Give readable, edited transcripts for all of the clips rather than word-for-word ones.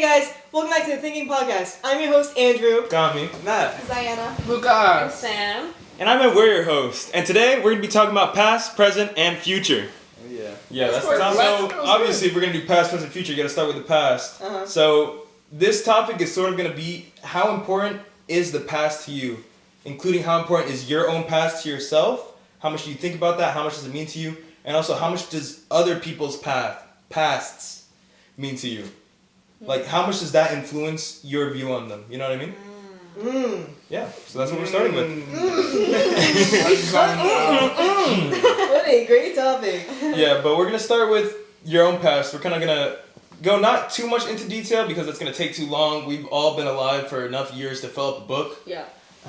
guys, welcome back to the Thinking Podcast. I'm your host, Andrew. Got me. Matt. Diana. Lucas. Sam. And I'm a We're your host. And today we're going to be talking about past, present, and future. Oh, yeah. Yeah, that's the time. So obviously if we're going to do past, present, future, you got to start with the past. Uh-huh. So this topic is sort of going to be how important is the past to you? Including how important is your own past to yourself? How much do you think about that? How much does it mean to you? And also how much does other people's pasts mean to you? Like, how much does that influence your view on them? You know what I mean? Yeah, so that's what we're starting with. What a great topic. Yeah, but we're going to start with your own past. We're kind of going to go not too much into detail because it's going to take too long. We've all been alive for enough years to fill up a book. Yeah.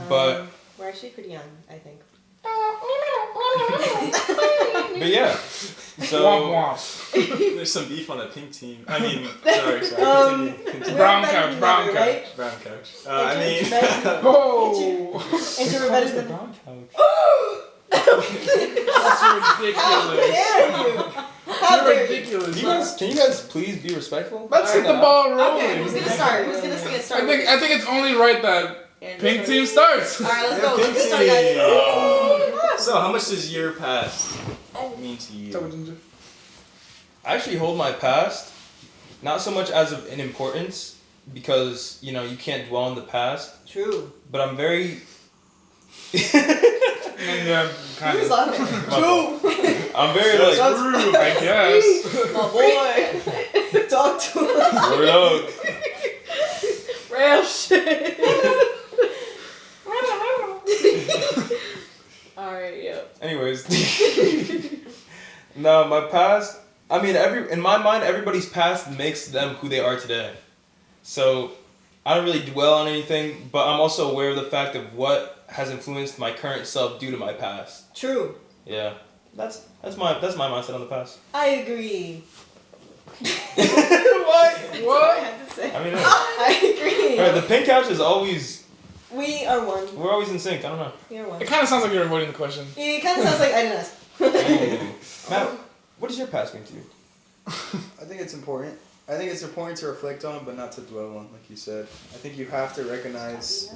But we're actually pretty young, I think. but yeah. So There's some beef on the pink team. I mean, sorry. Continue. Brown couch. Right? Brown couch. Whoa! Introvert better than brown couch. That's ridiculous. How dare you? Ridiculous. Can you guys please be respectful? Let's get the ball rolling. Okay, who's gonna start? Who's gonna get started? I think it's only right that pink team starts. Alright, let's go. Pink Let's start, guys. So, how much does your past mean to you? I actually hold my past not so much as of an importance because, you know, you can't dwell on the past. True. But I'm very... Yeah, kind Who's of. laughing? True. I'm very That's like... rude, I guess. My boy. Talk to him. Word up. Real shit. Alright, yeah. Anyways. No, my past... I mean, in my mind, everybody's past makes them who they are today. So, I don't really dwell on anything, but I'm also aware of the fact of what has influenced my current self due to my past. True. Yeah. That's my mindset on the past. I agree. What? I had to say. I mean, I agree. Alright, the pink couch is always... We are one. We're always in sync. I don't know. We are one. It kind of sounds like you're avoiding the question. It kind of sounds like I didn't ask. Matt, what does your past mean to you? I think it's important. I think it's important to reflect on, but not to dwell on, like you said. I think you have to recognize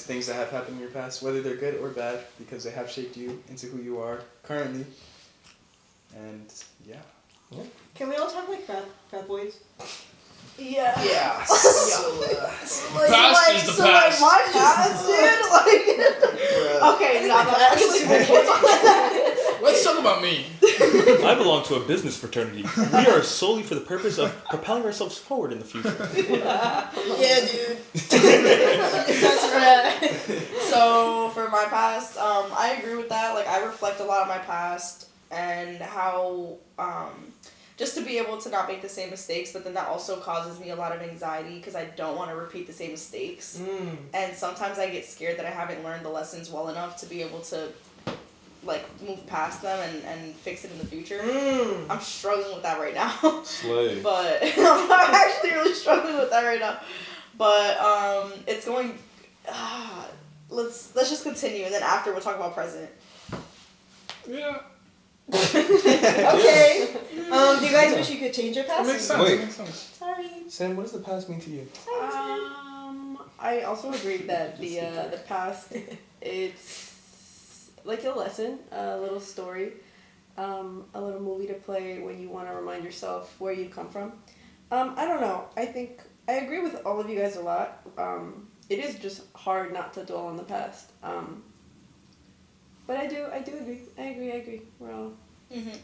things that have happened in your past, whether they're good or bad, because they have shaped you into who you are currently. And yeah. Can we all talk like frat boys? Yeah. Yeah. Past is the past. my past, dude? Okay, no, Let's talk about me. I belong to a business fraternity. We are solely for the purpose of propelling ourselves forward in the future. Yeah, dude. That's right. So for my past, I agree with that. Like, I reflect a lot on my past and how just to be able to not make the same mistakes, but then that also causes me a lot of anxiety because I don't want to repeat the same mistakes. And sometimes I get scared that I haven't learned the lessons well enough to be able to like move past them and fix it in the future. I'm struggling with that right now. Slay. But I'm actually really struggling with that right now. But it's going. Let's just continue, and then after we'll talk about present. Yeah. Okay. Do you guys wish you could change your past? It makes sense. Wait. It makes sense. Sorry. Sam, what does the past mean to you? I also agree that the past, it's like a lesson, a little story, a little movie to play when you want to remind yourself where you come from. I don't know. I think I agree with all of you guys a lot. It is just hard not to dwell on the past. But I do agree. I agree. We're all...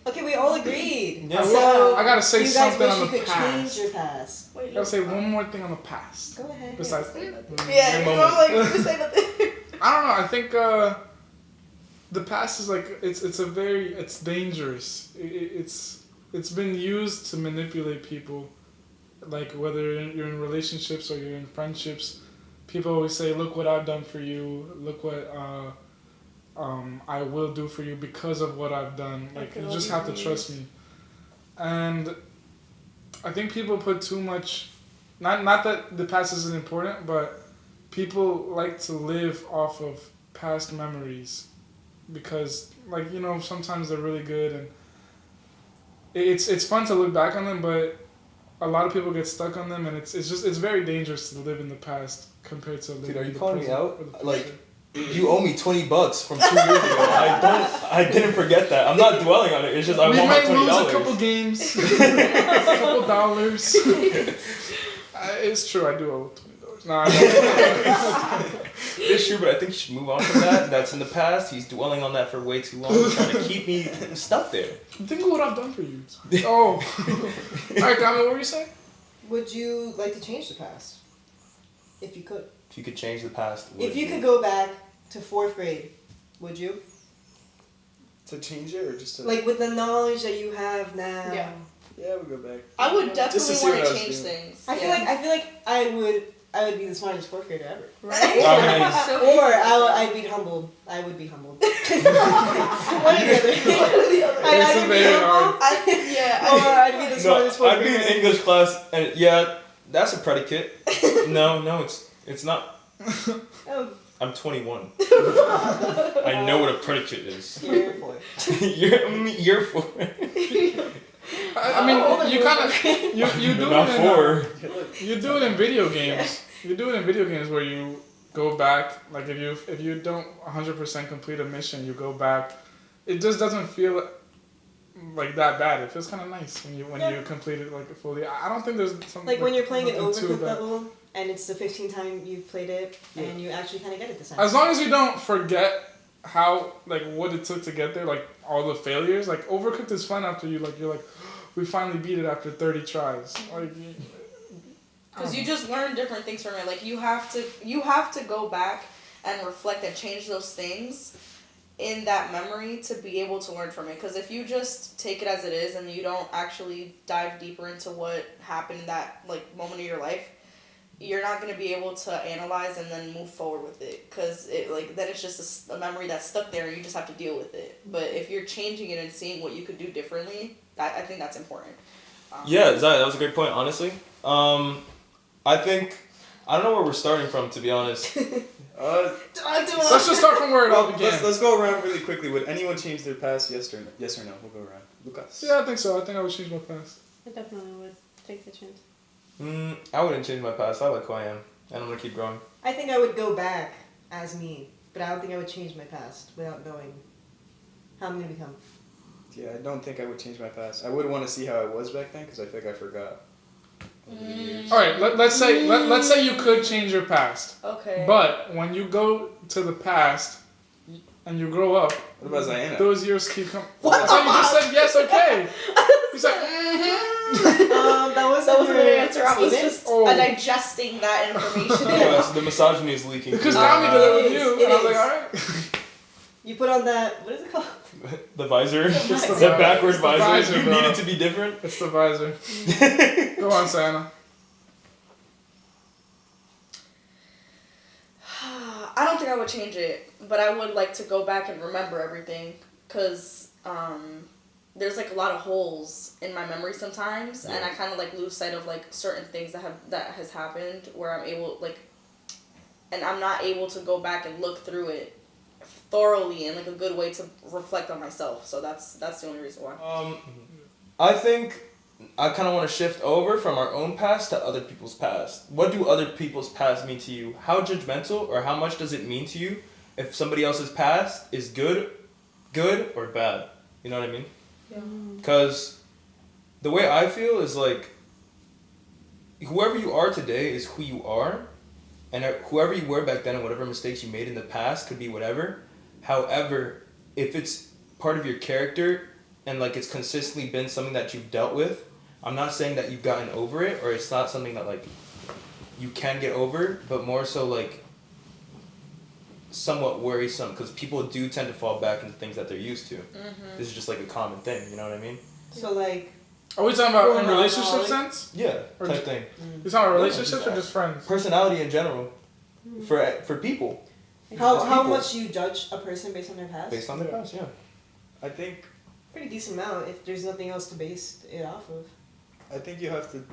Okay, we all agreed. Yeah, So I gotta say you guys something wish on you the could past. change your past. I gotta say one more thing on the past. Go ahead. Besides, Yeah, you know, like you say nothing. I don't know. I think the past is like it's dangerous. It's been used to manipulate people, like whether you're in relationships or you're in friendships. People always say, "Look what I've done for you. Look what I will do for you because of what I've done." Like you just have to trust me. And I think people put too much. Not that the past isn't important, but people like to live off of past memories because, like, you know, sometimes they're really good and it's fun to look back on them, but a lot of people get stuck on them, and it's very dangerous to live in the past compared to living Dude, are you in the calling me present out? or the Like, future. you owe me $20 from 2 years ago. I didn't forget that. I'm not dwelling on it. It's just I We want my might lose $20. a couple games, a couple dollars. It's true, I do owe $20. No, I don't. It's true, but I think you should move on from that. That's in the past. He's dwelling on that for way too long, trying to keep me stuck there. Think of what I've done for you. Oh. Alright, Gami, what were you saying? Would you like to change the past? If you could. If you could change the past, If you could go back to 4th grade, would you? To change it or just to... Like with the knowledge that you have now. Yeah. Yeah, we'll go back. I would Just to definitely see want what I to was change doing. things. I feel like I would be the smartest 4th grader ever. Right? Oh, nice. Or I'd be humbled. I would be humbled. One or the other. I'd It's either be very humbled, or I'd be the No, smartest 4th I'd be in grader. English class, and yeah, that's a predicate. No, it's not. Oh, I'm 21. I know what a predicate is. you're for it. You're for. I mean, you kind of you do Not it in for. you do it in video games. You do it in video games where you go back. Like if you don't 100% complete a mission, you go back. It just doesn't feel like that bad. It feels kind of nice when you complete it like fully. I don't think there's something Like when you're playing an nothing too Overcooked bad. level, and it's the 15th time you've played it, and you actually kind of get it this time. As long as you don't forget how what it took to get there, like all the failures. Like Overcooked is fun after you're like we finally beat it after 30 tries. Like Because you just learn different things from it. Like you have to go back and reflect and change those things in that memory to be able to learn from it. Because if you just take it as it is and you don't actually dive deeper into what happened in that moment of your life, you're not going to be able to analyze and then move forward with it. Because then it's just a memory that's stuck there and you just have to deal with it. But if you're changing it and seeing what you could do differently, I think that's important. Yeah, Zai, that was a great point. Honestly, I think I don't know where we're starting from, to be honest. let's just start from where it all began. Let's go around really quickly. Would anyone change their past? Yes or no? We'll go around. Lucas. Yeah, I think so. I think I would change my past. I definitely would take the chance. I wouldn't change my past. I like who I am, and I'm gonna keep growing. I think I would go back as me, but I don't think I would change my past without knowing how I'm gonna become. Yeah, I don't think I would change my past. I would want to see how I was back then because I think I forgot. Over the years. All right, let's say you could change your past. Okay. But when you go to the past and you grow up, What about Ziana? those years keep coming. That's how you just said yes, okay. You said That That wasn't an answer. I was statement. just Oh. Digesting that information. Yeah, so the misogyny is leaking. because through. Tommy did it with It you, is, and I was it like, is. all right. You put on that. What is it called? The visor, visor. the backward It's the visor. visor, You bro. need it to be different. It's the visor. Go on, Santa. I don't think I would change it, but I would like to go back and remember everything, because there's a lot of holes in my memory sometimes, and I kind of lose sight of certain things that has happened where I'm able and I'm not able to go back and look through it thoroughly in a good way to reflect on myself. So that's the only reason why. I think I kind of want to shift over from our own past to other people's past. What do other people's past mean to you? How judgmental or how much does it mean to you if somebody else's past is good or bad? You know what I mean? Yeah. Because the way I feel is whoever you are today is who you are, and whoever you were back then and whatever mistakes you made in the past could be whatever. However, if it's part of your character and it's consistently been something that you've dealt with, I'm not saying that you've gotten over it or it's not something that you can get over, but more so somewhat worrisome because people do tend to fall back into things that they're used to. Mm-hmm. This is just a common thing, you know what I mean? So Are we talking about in relationship sense? Yeah, Or type just- thing. You talking about relationships or just friends? Personality in general, for people, how People. much you judge a person based on their past? based on their past, yeah. I think Pretty decent amount if there's nothing else to base it off of. you have to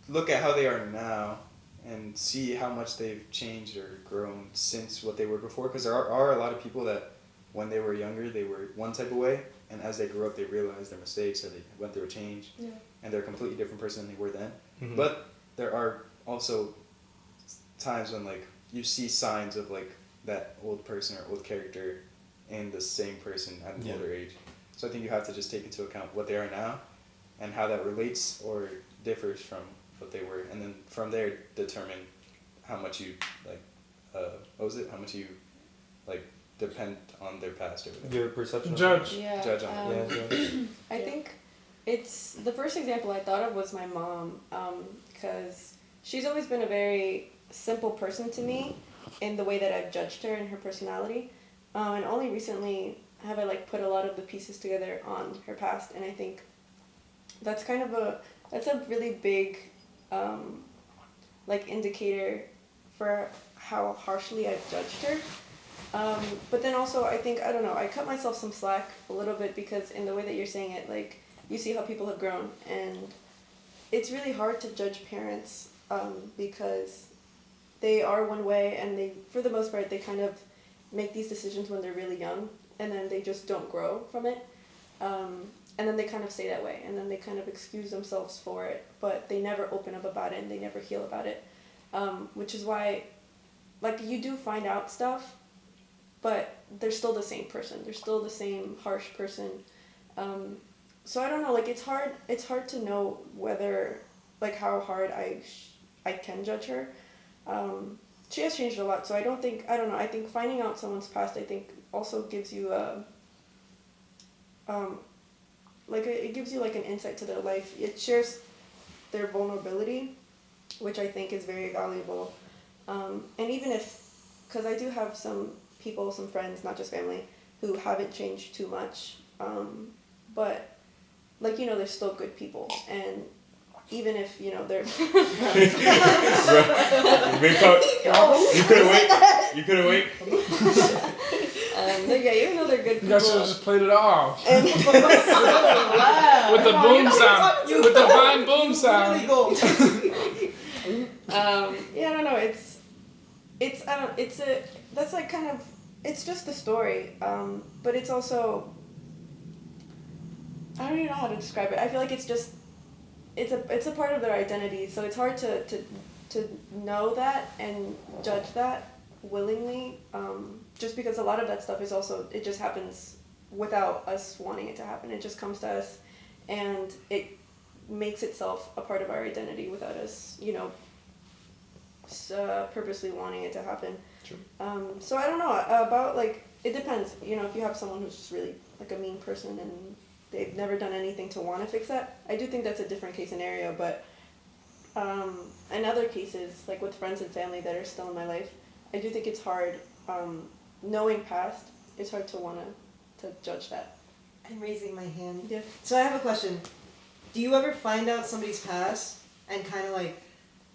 look at how they are now and see how much they've changed or grown since what they were before. Because there are a lot of people that when they were younger they were one type of way, and as they grew up, they realized their mistakes, or they went through a change, Yeah. and they're a completely different person than they were then. Mhm. But there are also times when like you see signs of like that old person or old character in the same person at an Yeah. older age. So I think you have to just take into account what they are now and how that relates or differs from what they were, and then from there determine how much you like how much you like depend on their past or whatever. Your perception. of Judge. Yeah. Judge on it. Yeah. Judge. I think it's the first example I thought of was my mom, because she's always been a very simple person to me in the way that I've judged her and her personality, and only recently have I like put a lot of the pieces together on her past, and I think that's kind of a really big like indicator for how harshly I've judged her. But then also I think, I don't know, I cut myself some slack a little bit because in the way that you're saying it, like, you see how people have grown, and it's really hard to judge parents because they are one way, and they, for the most part, they kind of make these decisions when they're really young, and then they just don't grow from it. And then they kind of stay that way, and then they kind of excuse themselves for it, but they never open up about it, and they never heal about it. Which is why, like, you do find out stuff, but they're still the same person. They're still the same harsh person. So I don't know, like, it's hard to know whether, like, how hard I can judge her. She has changed a lot, so I don't know, I think finding out someone's past, I think, also gives you it gives you like an insight to their life. It shares their vulnerability, which I think is very valuable. And even if, because I do have some people, some friends, not just family, who haven't changed too much, but like, you know, they're still good people, and even if, you know, they're Big talk. You couldn't wait. You couldn't wait. yeah, even though they're good You people. guys should have just played it off. And Wow. With the Come on, boom you know what sound. I'm talking With the fine boom sound. Really go. yeah, I don't know. That's like kind of, it's just a story. But it's also, I don't even know how to describe it. I feel like it's just, it's a part of their identity. So it's hard to know that and judge that willingly. Just because a lot of that stuff is also, it just happens without us wanting it to happen. It just comes to us, and it makes itself a part of our identity without us, you know, purposely wanting it to happen. True. So I don't know, about, like, it depends, you know, if you have someone who's just really like a mean person and they've never done anything to want to fix that, I do think that's a different case scenario. But in other cases, like with friends and family that are still in my life, I do think it's hard, knowing past, it's hard to want to judge that. I'm raising my hand. Yeah. So I have a question. Do you ever find out somebody's past and kind of like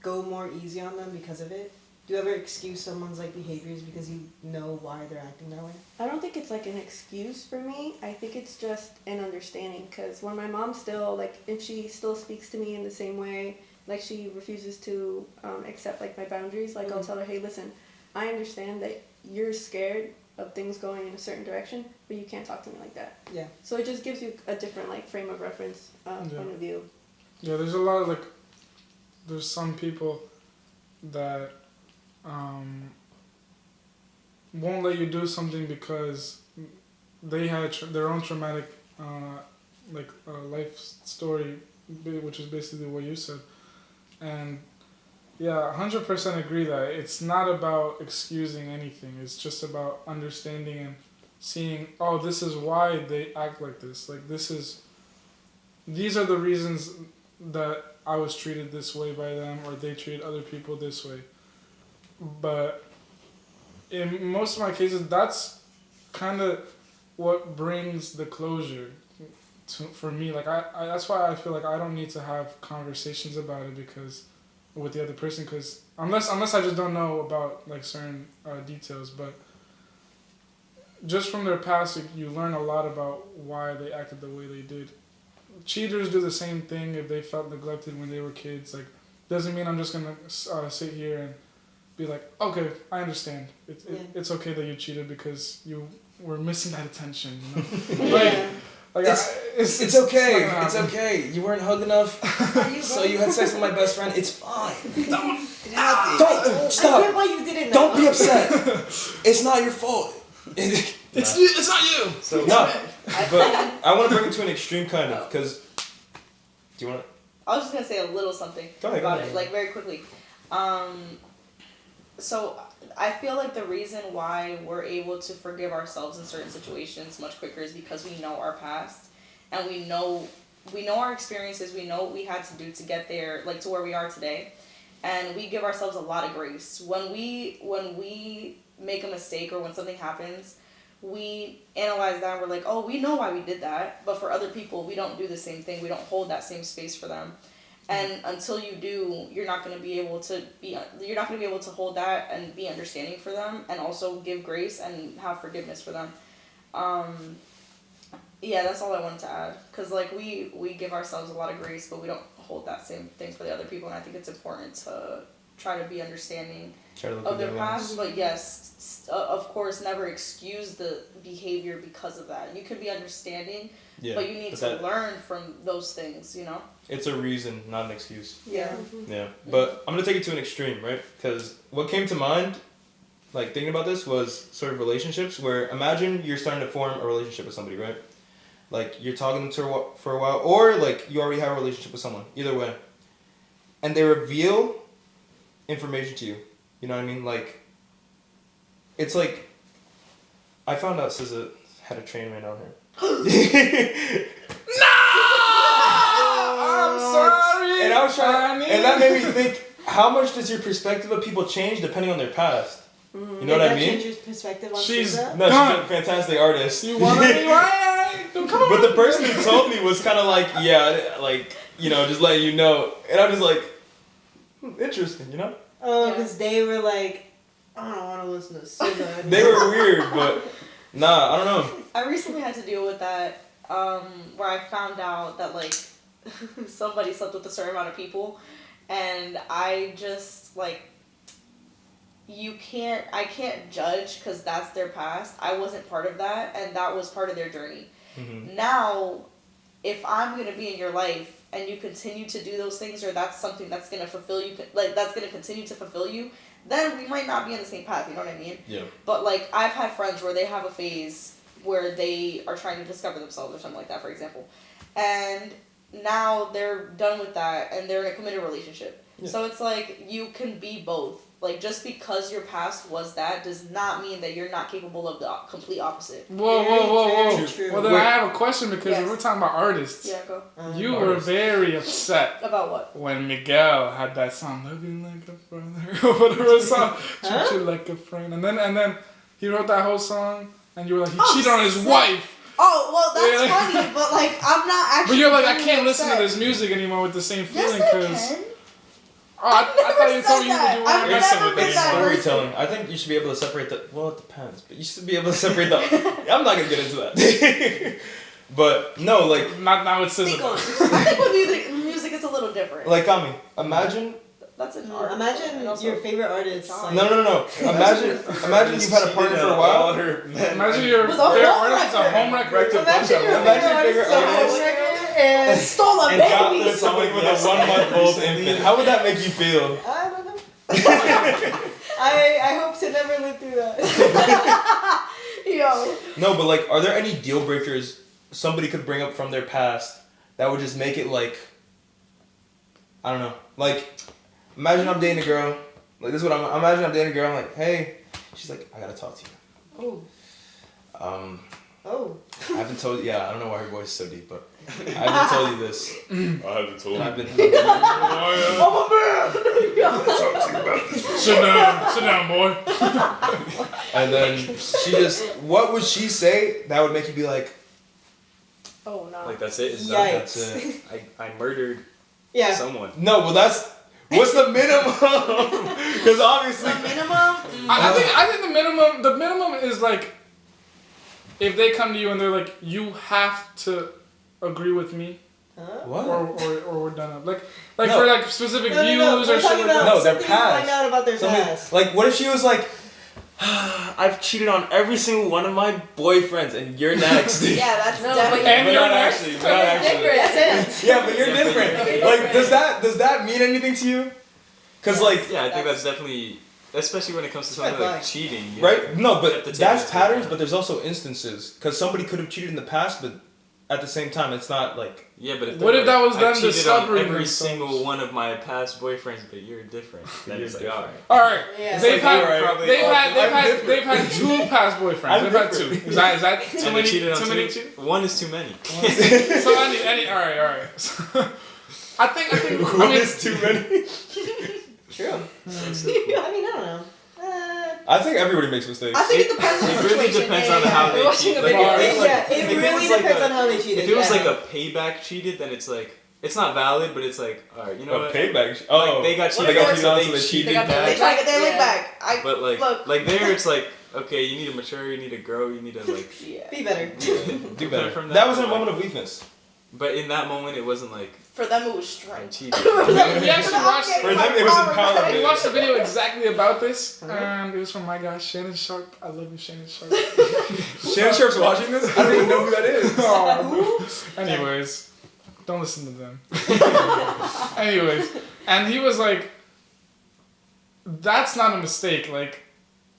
go more easy on them because of it? Do you ever excuse someone's like behaviors because you know why they're acting that way? I don't think it's like an excuse for me. I think it's just an understanding, because when my mom still, like, if she still speaks to me in the same way, like she refuses to accept like my boundaries, like I'll tell her, hey, listen, I understand that you're scared of things going in a certain direction, but you can't talk to me like that. Yeah. So it just gives you a different like frame of reference, point of view. Yeah, there's a lot of, like, there's some people that won't let you do something because they had their own traumatic life story, which is basically what you said. And yeah, 100% agree that it's not about excusing anything. It's just about understanding and seeing, oh, this is why they act like this. Like, these are the reasons that I was treated this way by them, or they treated other people this way. But in most of my cases, that's kind of what brings the closure for me. Like, I that's why I feel like I don't need to have conversations about it with the other person, because unless I just don't know about like certain details. But just from their past, you learn a lot about why they acted the way they did. Cheaters do the same thing if they felt neglected when they were kids. Like, doesn't mean I'm just gonna sit here and be like, okay, I understand. It's okay that you cheated because you were missing that attention. You know? Like, Like It's okay. It's okay. You weren't hugged enough, so you had sex with my best friend. It's fine. Don't stop. I get why you did it now. Don't be upset. It's not your fault. It's not you. So No, but I want to bring it to an extreme kind of because. Do you want to? I was just gonna say a little something about it, like very quickly. So I feel like the reason why we're able to forgive ourselves in certain situations much quicker is because we know our past and we know our experiences, we know what we had to do to get there, like to where we are today, and we give ourselves a lot of grace. When we make a mistake or when something happens, we analyze that and we're like, oh, we know why we did that, but for other people, we don't do the same thing. We don't hold that same space for them. And until you do, you're not going to be able to hold that and be understanding for them and also give grace and have forgiveness for them. Yeah, that's all I wanted to add. Because, like, we give ourselves a lot of grace, but we don't hold that same thing for the other people. And I think it's important to try to be understanding of their past. But, yes, of course, never excuse the behavior because of that. You can be understanding, but you need to learn from those things, you know? It's a reason, not an excuse. Yeah. Yeah. But I'm going to take it to an extreme, right? Because what came to mind, like, thinking about this was sort of relationships where imagine you're starting to form a relationship with somebody, right? Like, you're talking to her for a while, or, like, you already have a relationship with someone. Either way. And they reveal information to you. You know what I mean? Like, it's like, I found out SZA had a train ran on her. I'm sorry. And I was trying, and that made me think, how much does your perspective of people change depending on their past? Mm-hmm. You know what I mean? Change your perspective on She's SZA? No, she's a fantastic artist. You want to be right? But the person who told me was kind of like, yeah, like, you know, just letting you know. And I'm just like, interesting, you know? Oh, because they were like, I don't want to listen to SZA. They were weird, but nah, I don't know. I recently had to deal with that, where I found out that, like, somebody slept with a certain amount of people, and I just, like, I can't judge because that's their past. I wasn't part of that, and that was part of their journey. Mm-hmm. Now, if I'm going to be in your life and you continue to do those things, or that's something that's going to fulfill you, like, that's going to continue to fulfill you, then we might not be on the same path, you know what I mean? Yeah. But, like, I've had friends where they have a phase where they are trying to discover themselves or something like that, for example. And now they're done with that and they're in a committed relationship. Yeah. So it's like, you can be both. Like, just because your past was that does not mean that you're not capable of the complete opposite. Whoa. True. Well, then I have a question because we're talking about artists. Yeah, go. You were very upset. About what? When Miguel had that song, Looking Like a Brother, or whatever song, Treat You Like a Friend. And then he wrote that whole song, and you were like, he cheated on his wife. Oh, well, that's funny, but, like, I'm not actually. But you're like, I can't listen to this music anymore with the same feeling, because. Oh, I thought you told me you would do one lesson with It's storytelling. I think you should be able to separate the. Well, it depends, but you should be able to separate the. I'm not gonna get into that. But no, like. Not with SZA. I think with music it's a little different. Like, Kami, imagine. That's an art. Imagine your favorite artist. Like, No. Imagine you've had a partner for a while. Imagine your favorite artist is a home record. Imagine your favorite artist and stole a baby. baby. And got somebody with a 1-month-old infant. How would that make you feel? I don't know. I hope to never live through that. Yo. No, but, like, are there any deal breakers somebody could bring up from their past that would just make it, like, I don't know, like, imagine I'm dating a girl, like, this is what imagine I'm dating a girl, I'm like, hey, she's like, I gotta talk to you. Oh. I haven't told you, I don't know why her voice is so deep, but I haven't told you this. I haven't told you. I've been. I'm a man! Talk to you about this. Sit down, boy. And then she just, what would she say that would make you be like, Oh no. Like, that's it? It's Yikes. done? That's it. I murdered someone. No, well, what's the minimum? Because obviously. The minimum? I think the minimum is like, if they come to you and they're like, you have to agree with me. Huh? What? Or we're done. Like No. for like specific views We're or shit talking like about that. No, their something past. you find out about their past. Like, what if she was like, I've cheated on every single one of my boyfriends, and you're next. Yeah, that's No, definitely. but But not actually. Not actually. That's it. Yeah, but you're different. Like, does that mean anything to you? Cause like, Yeah, I think that's definitely, especially when it comes to something like cheating. You right? have to- No, you have but to take that's it into patterns. account. But there's also instances. Cause somebody could have cheated in the past, but at the same time, it's not like. Yeah, but if What if that was I them cheated on discovering every themselves? single one of my past boyfriends, but you're different. Then You're it's like, different. alright. All right. Yeah. They've like, had alright. Probably they've had 2 past boyfriends. I'm They've had 2. different. Is that too And they many? cheated on Too many? 2. One is too many. So any all right. I think I One mean, is too many. True. I mean, I don't know. I think everybody makes mistakes. I think it depends on the It really situation. depends Yeah, on yeah. how they We're watching cheat. a Like, video. if it was Yeah, it if it really was like depends a- on how they cheated. If it was yeah. like a payback cheated, then it's like it's not valid, but it's like alright, you know A what? payback. Oh, Like they got What cheated if on, they so got they cheated cheated on? They back. try to get their Yeah. lick back. But like, look. like there, it's like okay, you need to mature, you need to grow, you need to like. Yeah. Be better. do better. From That was a like- moment of weakness. But in that moment, it wasn't like For them, it was I'm strength. cheating. we actually watched. For them, it was empowerment. We watched a video exactly about this, and it was from my guy Shannon Sharp. I love you, Shannon Sharp. Shannon Sharp's watching this. I don't even know who that is. Aw. Anyways, don't listen to them. Anyways, and he was like, "That's not a mistake. Like,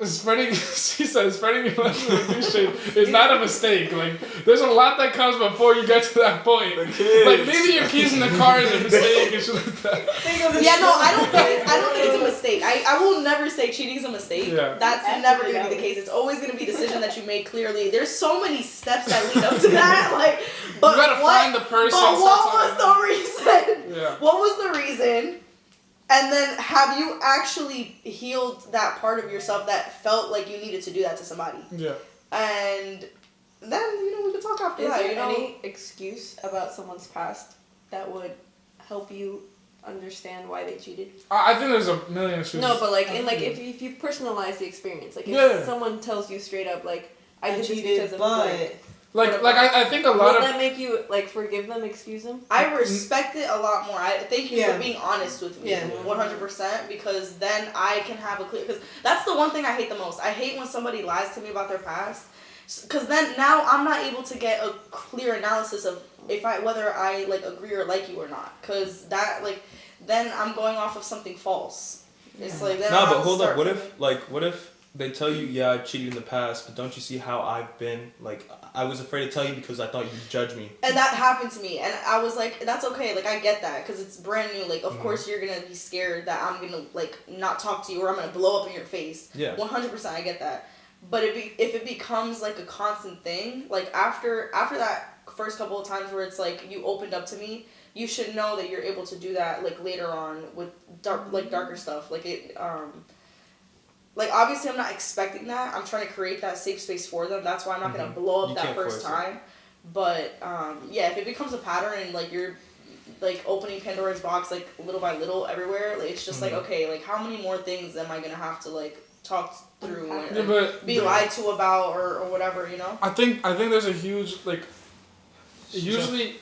spreading." He said, "Spreading your legs with a shade is not a mistake. Like, there's a lot that comes before you get to that point. Like, leaving your keys in the car is a mistake and shit like that." Yeah, no, I don't think it's a mistake. I will never say cheating is a mistake. Yeah. That's never gonna be the case. It's always gonna be a decision that you made clearly. There's so many steps that lead up to that. Like, but You gotta what, find the person. But what start was talking the reason? Yeah. What was the reason? And then have you actually healed that part of yourself that felt like you needed to do that to somebody? Yeah. And then, we can talk after Is that. there any excuse about someone's past that would help you understand why they cheated? I think there's a million issues. No, but if you personalize the experience, like if Yeah. someone tells you straight up, like I did this cheated, because of but I think a lot will of that make you like forgive them, excuse them? I respect it a lot more. I thank you Yeah. for being honest with me, Yeah. 100%, because then I can have a clear. Because that's the one thing I hate the most. I hate when somebody lies to me about their past, because then now I'm not able to get a clear analysis of whether I like agree or like you or not. Because that then I'm going off of something false. It's like then No, I'll but have to hold up. start What if they tell you, yeah, I cheated in the past, but don't you see how I've been? Like, I was afraid to tell you because I thought you'd judge me. And that happened to me, and I was like, that's okay, like, I get that, because it's brand new, like, of Mhm. course you're gonna be scared that I'm gonna, like, not talk to you, or I'm gonna blow up in your face. Yeah. 100%, I get that. But if it becomes, like, a constant thing, like, after that first couple of times where it's, like, you opened up to me, you should know that you're able to do that, like, later on with, darker stuff, like, obviously, I'm not expecting that. I'm trying to create that safe space for them. That's why I'm not going to blow up You that can't first force it. time. But, yeah, if it becomes a pattern and, like, you're, like, opening Pandora's box, like, little by little everywhere, like, it's just like, okay, like, how many more things am I going to have to, like, talk through and yeah, but be lied to about or whatever, you know? I think there's a huge usually.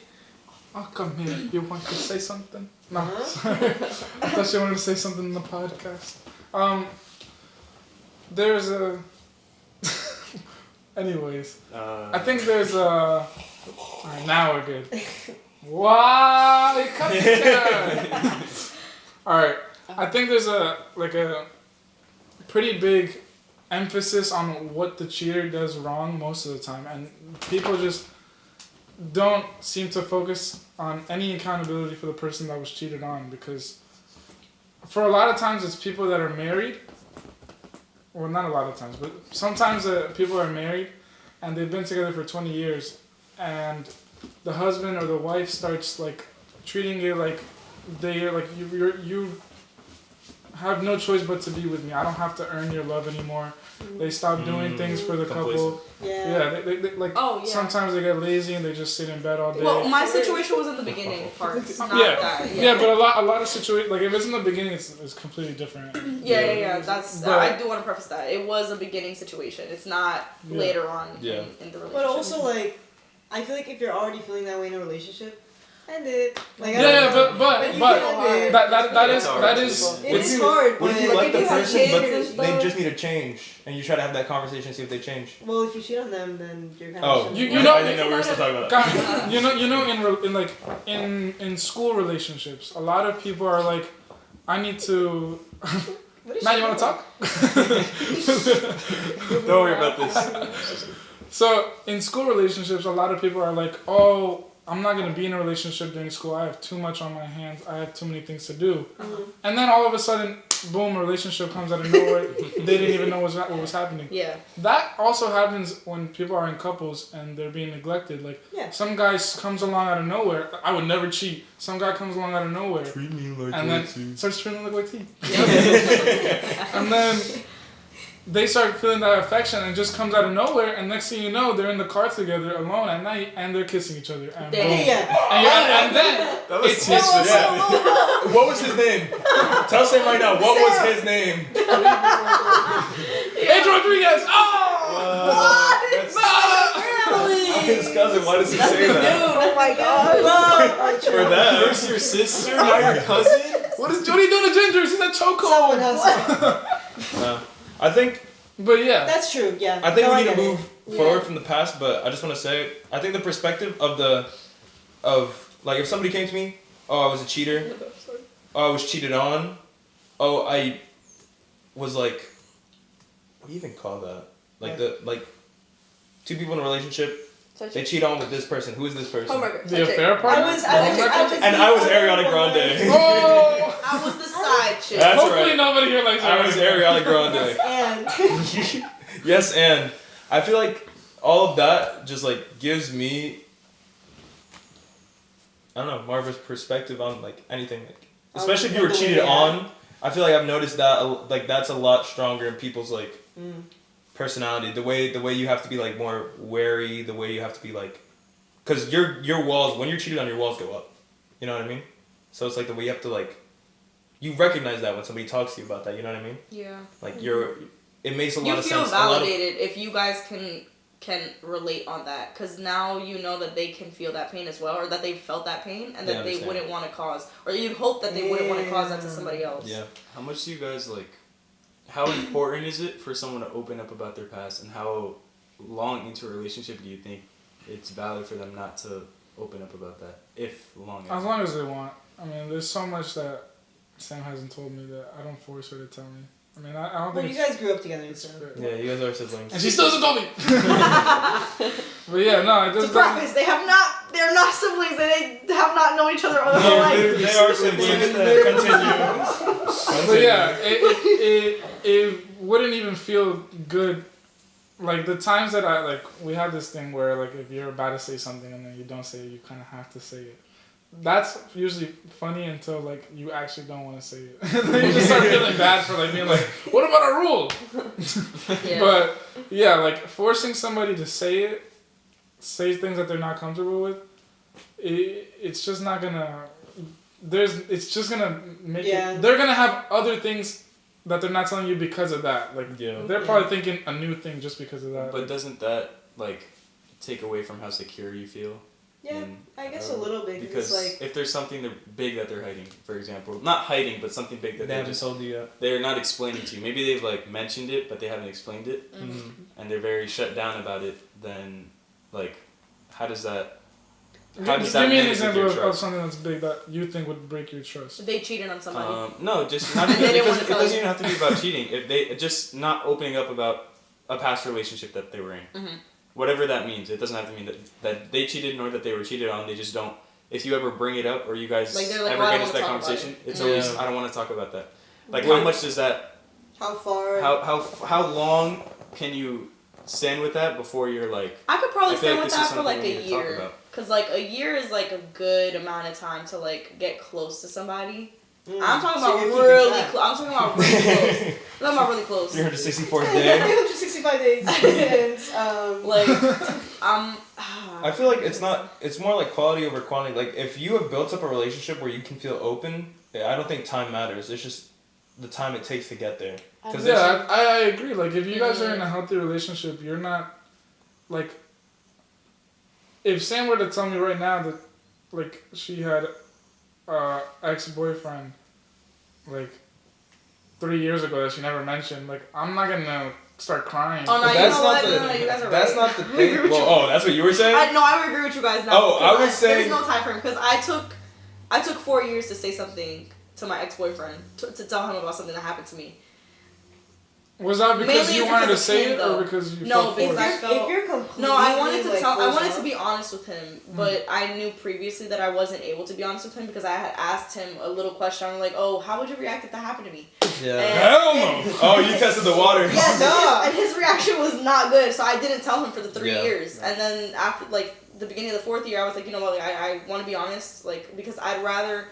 Oh, come here. You want to say something? No, sorry. I thought you wanted to say something in the podcast. There's a. Anyways, I think there's a. Alright, now we're good. Wow, you cut it. Alright, I think there's a pretty big emphasis on what the cheater does wrong most of the time, and people just don't seem to focus on any accountability for the person that was cheated on, because for a lot of times it's people that are married. Well, not a lot of times, but sometimes people are married and they've been together for 20 years, and the husband or the wife starts like treating you like you have no choice but to be with me. I don't have to earn your love anymore. They stop doing things for the couple. Yeah, they like. Oh, yeah. Sometimes they get lazy and they just sit in bed all day. Well, my situation was in the beginning part. Not that. Yeah, but a lot of situations, like if it's in the beginning, it's completely different. Yeah. That's But- I do want to preface that it was a beginning situation. It's not Yeah. later on Yeah. in the relationship. But also, like, I feel like if you're already feeling that way in a relationship, End it. Like, Yeah, but you can end it. that is It is hard. What if you but- like the you have person, kids but and they stuff. just need to change, and you try to have that conversation and see if they change? Well, if you cheat on them, then you're kind Oh, of. you know- I didn't know we were still talking about that. God, in school relationships, a lot of people are like, I need to. What is Matt, she you want to doing? talk? Don't worry about this. So in school relationships, a lot of people are like, oh, I'm not gonna be in a relationship during school. I have too much on my hands. I have too many things to do. And then all of a sudden, boom, a relationship comes out of nowhere. They didn't even know what was happening. Yeah. That also happens when people are in couples and they're being neglected. Like, some guy comes along out of nowhere. I would never cheat. Some guy comes along out of nowhere. Treat me like And then starts treating me like white tea. And then they start feeling that affection and it just comes out of nowhere. And next thing you know, they're in the car together alone at night and they're kissing each other. And, boom. And then it's his What was his name? Tell Sam right now. What was his name? Pedro Rodriguez. Oh! His cousin. Why does he say that? Oh my god. For that. First your sister, now your cousin? What are you doing to Ginger? She's a Someone chokehold. else. I think But yeah. That's true. Yeah. I think No, we need get to it. move forward from the past, but I just want to say, I think the perspective of like if somebody came to me, oh, I was a cheater, oh, I was cheated on, oh, I was like, what do you even call that? Like two people in a relationship, they cheat on with this person. Who is this person? The affair part? I was Ariana Grande. Oh! I was the side chick. That's Hopefully right. nobody here likes I was Ariana Grande. And Yes, and I feel like all of that just like gives me, I don't know, more of a perspective on like anything, like, especially if you were cheated on. I feel like I've noticed that like that's a lot stronger in people's like personality. The way you have to be like more wary. The way you have to be like, because your walls, when you're cheated on, your walls go up. You know what I mean? So it's like the way you have to like, you recognize that when somebody talks to you about that. You know what I mean? Yeah. Like it makes a lot You of feel sense. validated if you guys can relate on that, because now you know that they can feel that pain as well, or that they've felt that pain, and that they wouldn't want to cause, or you'd hope that they wouldn't want to cause that to somebody else. Yeah. How much do you guys like, how important is it for someone to open up about their past, and how long into a relationship do you think it's valid for them not to open up about that, if long As long as they want. I mean, there's so much that Sam hasn't told me that I don't force her to tell me. I mean, I don't well, think you guys grew up together, it's so. fair. Yeah, you guys are siblings. And she still doesn't tell me. But yeah, no, it To just preface, they're not siblings, they have not known each other their whole life. They are siblings. Continue. But yeah, it wouldn't even feel good. Like the times that we have this thing where like if you're about to say something and then you don't say it, you kind of have to say it. That's usually funny until like you actually don't want to say it. Then you just start feeling bad for like being like, what about a rule? Yeah. But yeah, like forcing somebody to say things that they're not comfortable with, it's just not gonna. It's just gonna make it. They're gonna have other things that they're not telling you because of that. Like they're probably thinking a new thing just because of that. But doesn't that like take away from how secure you feel? Yeah, I guess a little bit. Because like, if there's something big that they're hiding, for example, not hiding, but something big that They they haven't just told you yet. they're not explaining to you. Maybe they've like mentioned it, but they haven't explained it, and they're very shut down about it. Then, like, how does that? How does that Give me an manipulate example your of trust? something that's big that you think would break your trust. They cheated on somebody. No, just not And even, they didn't wanna it tell doesn't you. even have to be about cheating. If they just not opening up about a past relationship that they were in, whatever that means, it doesn't have to mean that they cheated nor that they were cheated on. They just don't. If you ever bring it up or you guys Like, they're like, ever "Oh, I get don't into that wanna talk about conversation, it." it's always I don't want to talk about that. Like how much does that? how far? How long can you stand with that before you're like? I could probably I feel stand like with this is that for like something we a need to talk year. about. Cause like a year is like a good amount of time to like get close to somebody. I'm talking about really close. I'm talking about really close. I'm talking about really close. 364th day. 365 days. And, Like, I feel like it's more like quality over quantity. Like if you have built up a relationship where you can feel open, I don't think time matters. It's just the time it takes to get there. Yeah, I agree. Like if you guys are in a healthy relationship, you're not like. If Sam were to tell me right now that like she had ex-boyfriend like 3 years ago that she never mentioned, like I'm not gonna start crying. Oh no, But you that's know not what? the. No, you guys are That's right. not the thing. Well, that's what you were saying. I would agree with you guys now. Oh, I was saying- there's no time frame because I took 4 years to say something to my ex-boyfriend to tell him about something that happened to me. Was that because Mainly you it's wanted to because of say him, it, though. or because you No, felt because forced? I felt. If you're completely No, I wanted to like, tell. I closed wanted to off- be honest with him, but I knew previously that I wasn't able to be honest with him because I had asked him a little question. I'm like, "Oh, how would you react if that happened to me?" Yeah. And- Hell no. Oh, you tested the waters. Yes, Nah. and his reaction was not good, so I didn't tell him for the 3 Yeah. years. And then after, like, the beginning of the 4th year, I was like, you know what, like, I want to be honest, like, because I'd rather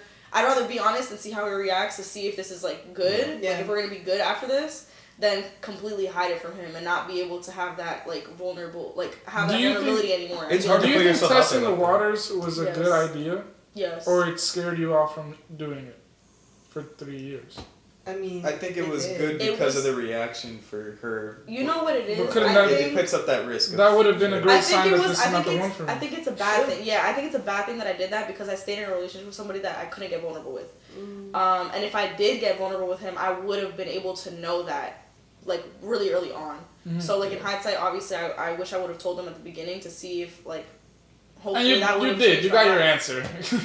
be honest and see how he reacts to see if this is, like, good, Yeah. like, if we're going to be good after this, than completely hide it from him and not be able to have that, like, vulnerable, like, have Do that you vulnerability anymore. It's I hard Do to you put think yourself out testing there the like that. waters was a Yes. good idea, Yes. or it scared you off from doing it for 3 years? I mean, I think it was did. good It because was- of the reaction for her. You know what it is? But couldn't I that- It think, picks up that risk. That would have been a I great think sign it that was. this is not the one it's. for me. I think it's a bad thing. Yeah, I think it's a bad thing that I did that because I stayed in a relationship with somebody that I couldn't get vulnerable with. And if I did get vulnerable with him, I would have been able to know that, like, really early on. Mhm. So, like, in hindsight, obviously, I wish I would have told him at the beginning to see if, like, And hopefully that would you have did. changed You my got your mind. answer.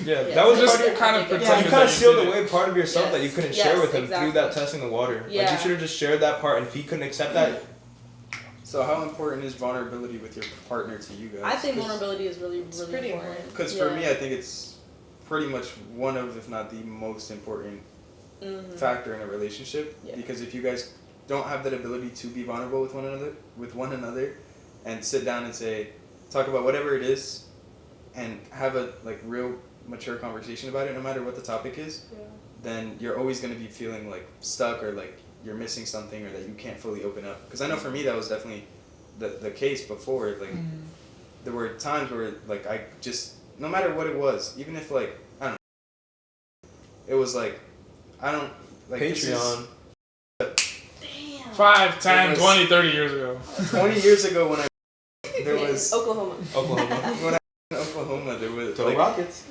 Yeah, Yes, that was just part of kind of Yeah. pretending Yeah, you that kind of sealed did it. away part of yourself that you Yes. couldn't Yes, share with him exactly. through that testing the water. Like Yeah. you should have just shared that part, and if he couldn't accept that, So how important is vulnerability with your partner to you guys? I think vulnerability is really, really pretty important. Because for me, I think it's pretty much one of, if not the most important factor in a relationship. Yeah. Because if you guys don't have that ability to be vulnerable with one another, and sit down and talk about whatever it is, and have a like real mature conversation about it, no matter what the topic is, then you're always going to be feeling like stuck or like you're missing something or that you can't fully open up. Because I know for me that was definitely the case before. Like there were times where like I just, no matter what it was, even if like I don't know, it was like I don't like Patreon. 5, 10, It was- 20, 30 years ago. 20 years ago when there was Oklahoma. Oklahoma. when I was in Oklahoma, there was Go like, Rockets.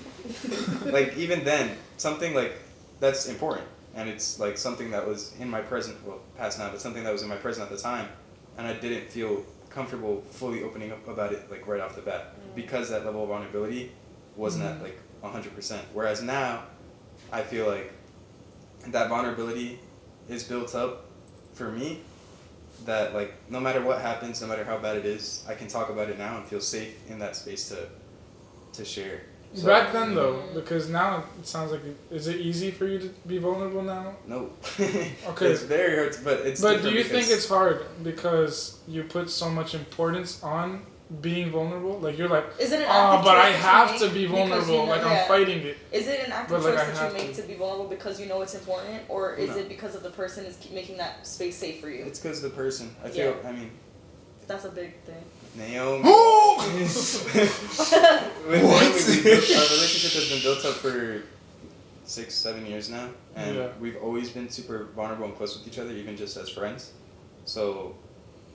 like even then something like that's important, and it's like something that was in my present, well past now, but something that was in my present at the time, and I didn't feel comfortable fully opening up about it like right off the bat because that level of vulnerability wasn't at like 100%. Whereas now I feel like that vulnerability is built up for me, that like no matter what happens, no matter how bad it is, I can talk about it now and feel safe in that space to share. So, Back then, though, because now it sounds like, is it easy for you to be vulnerable now? no. Okay. It's very hard, but it's But do different you think because- it's hard because you put so much importance on being vulnerable? Like, you're like, Is it an oh, active but I choice that you have make to be because you vulnerable. know- Like, yeah. I'm fighting it. Is it an active But, like, choice I that have you make to. to be vulnerable because you know it's important, or is No. it because of the person is making that space safe for you? It's because the person. I feel. Yeah. I mean, That's a big thing. Naomi. Oh! With Naomi, our relationship has been built up for 6-7 years now, and Yeah. we've always been super vulnerable and close with each other, even just as friends. So,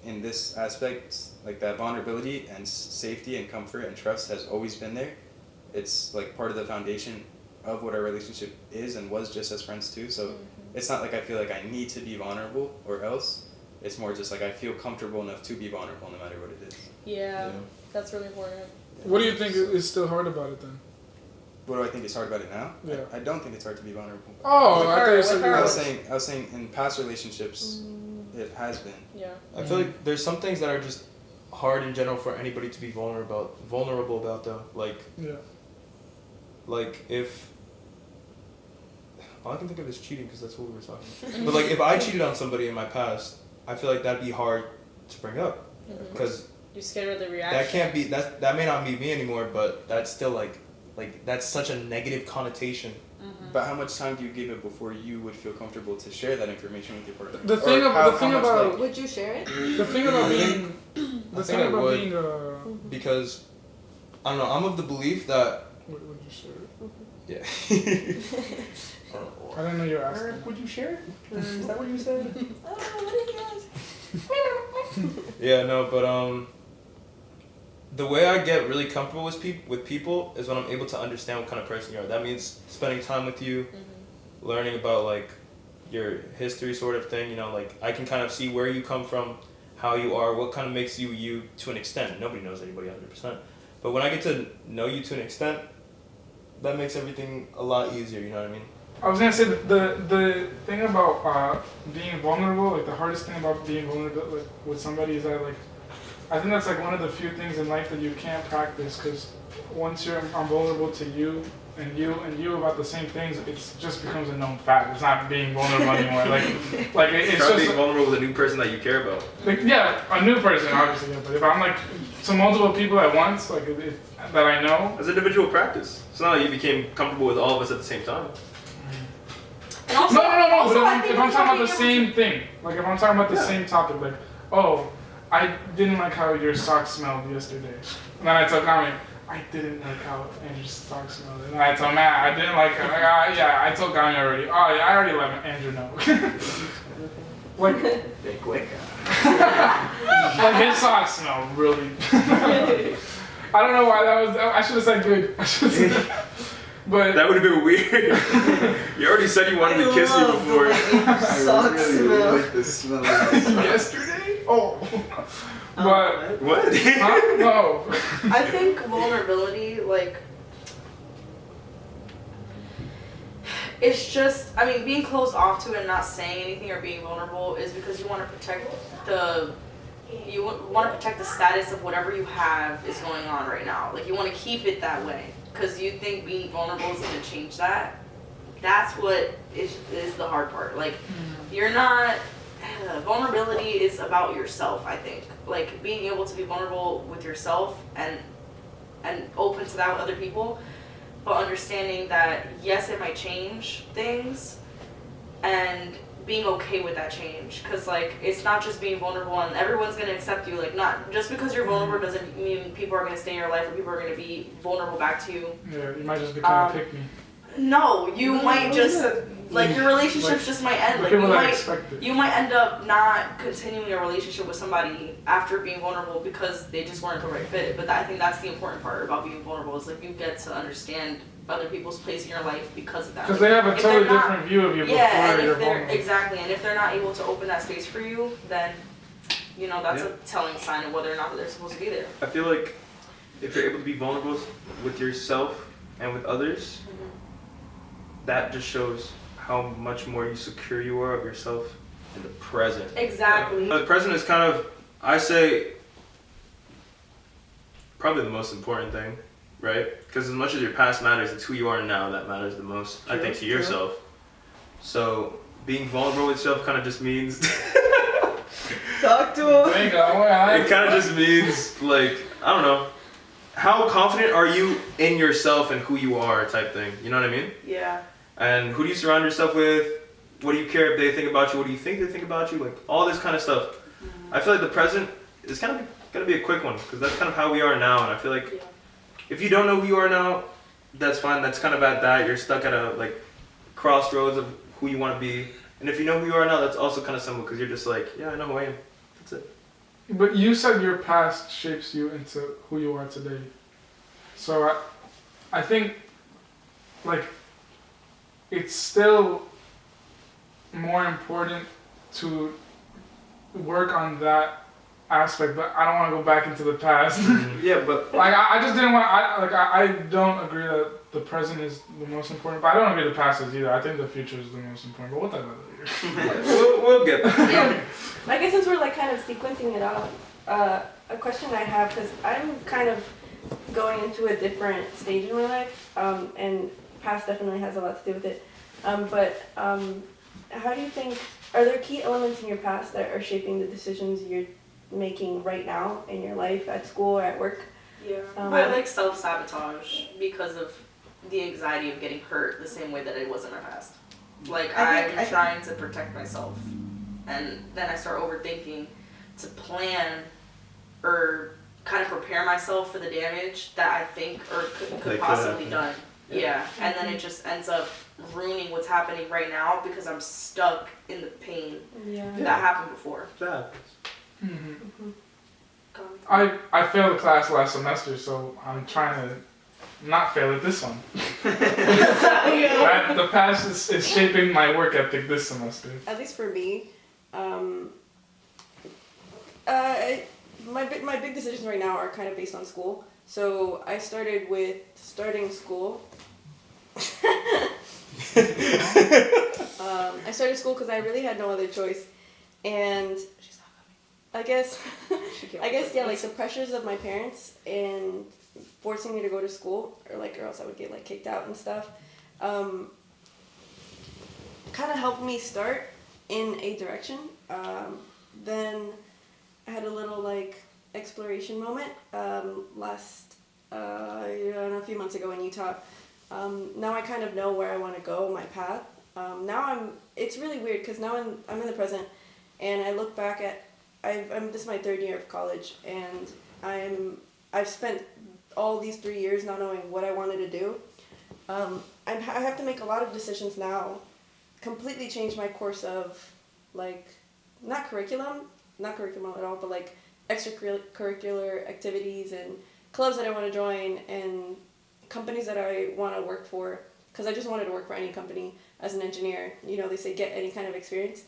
in this aspect, like that vulnerability and safety and comfort and trust has always been there. It's like part of the foundation of what our relationship is and was just as friends too. So it's not like I feel like I need to be vulnerable or else. It's more just like I feel comfortable enough to be vulnerable no matter what it is. Yeah, that's really important. What do you think is still hard about it then? What do I think is hard about it now? Yeah. I don't think it's hard to be vulnerable. Oh, With I thought her, you with said her. I was saying in past relationships, it has been. Yeah. I feel like there's some things that are just hard in general for anybody to be vulnerable about though. Yeah. Like if all I can think of is cheating because that's what we were talking about. But like if I cheated on somebody in my past, I feel like that'd be hard to bring up because You're scared of the reaction. that can't be that may not be me anymore, but that's still like that's such a negative connotation. But how much time do you give it before you would feel comfortable to share that information with your partner? The thing Or about how much, like, Would you share it? the thing about I being I think I would. would Because I don't know, I'm of the belief that you share it? yeah. I didn't know you were asking. Would you share it? Is that what you said? Oh, what are you guys? Yeah, no, but the way I get really comfortable with people is when I'm able to understand what kind of person you are. That means spending time with you, learning about like your history sort of thing. You know, like I can kind of see where you come from, how you are, what kind of makes you you to an extent. Nobody knows anybody 100%. But when I get to know you to an extent, that makes everything a lot easier, you know what I mean? I was gonna say the thing about being vulnerable, like the hardest thing about being vulnerable like, with somebody is that like, I think that's like one of the few things in life that you can't practice, because once I'm vulnerable to you and you about the same things, it just becomes a known fact. It's not being vulnerable anymore. Like it's Try just being vulnerable with a new person that you care about. like, yeah, a new person obviously. Yeah, but if I'm like to multiple people at once, like that I know, As individual practice. It's not like you became comfortable with all of us at the same time. And also, no. also, But if I'm talking about the same thing, like if I'm talking about the same topic, like, oh, I didn't like how your socks smelled yesterday, and then I tell Kami, I didn't like how Andrew's socks smelled, and then I tell Matt, I didn't like, yeah, I told Kami already. Oh yeah, I already let Andrew know. Like, Big quick. like his socks smell really. I don't know why that was. I should have said good. I should have said. But That would have been weird. You already said you wanted to kiss me before. Socks smell. like the smell of this. yesterday? Oh. But What? huh? No. I think vulnerability, like, it's just, I mean, being closed off to it and not saying anything or being vulnerable is because you want to protect the status of whatever you have is going on right now. Like, you want to keep it that way because you think being vulnerable is going to change that. That's what is the hard part. Like, you're not, vulnerability is about yourself, I think. Like, being able to be vulnerable with yourself and open to that with other people, but understanding that, yes, it might change things, and being okay with that change. Because, like, it's not just being vulnerable and everyone's going to accept you. Like, not just because you're vulnerable doesn't mean people are going to stay in your life or people are going to be vulnerable back to you. Yeah, you might just become a pick-me. No, you might just, like, your relationships just might end. Like, you might end up not continuing a relationship with somebody after being vulnerable because they just weren't the right fit. But I think that's the important part about being vulnerable, is like you get to understand other people's place in your life because of that. Because they have a totally different view of you before you're vulnerable. Exactly, and if they're not able to open that space for you, then, you know, that's a telling sign of whether or not they're supposed to be there. I feel like if you're able to be vulnerable with yourself and with others, that just shows how much more you secure you are of yourself in the present. Exactly. The present is kind of, I say, probably the most important thing, right? Because as much as your past matters, it's who you are now that matters the most, I think, to yourself. So being vulnerable with yourself kind of just means... Talk to him. It kind of just means, like, I don't know, how confident are you in yourself and who you are type thing, you know what I mean? Yeah. And who do you surround yourself with? What do you care if they think about you? What do you think they think about you? Like, all this kind of stuff. I feel like the present is kind of going to be a quick one, because that's kind of how we are now. And I feel like if you don't know who you are now, that's fine. That's kind of at that. You're stuck at a, like, crossroads of who you want to be. And if you know who you are now, that's also kind of simple, because you're just like, yeah, I know who I am. That's it. But you said your past shapes you into who you are today. So I think, like, it's still more important to work on that aspect, but I don't want to go back into the past. Yeah, but like I just didn't want. I don't agree that the present is the most important, but I don't agree the past is either. I think the future is the most important. But we'll talk about that later. we'll get there. Yeah. I guess since we're like kind of sequencing it out, a question I have, because I'm kind of going into a different stage in my life, and past definitely has a lot to do with it. But how do you think, are there key elements in your past that are shaping the decisions you're making right now in your life, at school or at work? Yeah. I like self-sabotage because of the anxiety of getting hurt the same way that it was in my past. Like, I'm trying to protect myself, and then I start overthinking to plan or kind of prepare myself for the damage that I think or could possibly be done. Yeah, and then it just ends up ruining what's happening right now because I'm stuck in the pain that happened before. That. Because Go. I failed a class last semester, so I'm trying to not fail it this one. The past is shaping my work ethic this semester. At least for me, my big decisions right now are kind of based on school. So I started with starting school. I started school because I really had no other choice, and I guess yeah, like the pressures of my parents and forcing me to go to school, or else I would get like kicked out and stuff. Kind of helped me start in a direction. Then I had a little like exploration moment a few months ago in Utah. Now I kind of know where I want to go, my path. It's really weird because now I'm in the present, and I look back at, this is my third year of college, and I've spent all these 3 years not knowing what I wanted to do. I have to make a lot of decisions now, completely change my course of, like, not curriculum at all, but like extracurricular activities and clubs that I want to join and companies that I want to work for, because I just wanted to work for any company as an engineer. They say get any kind of experience.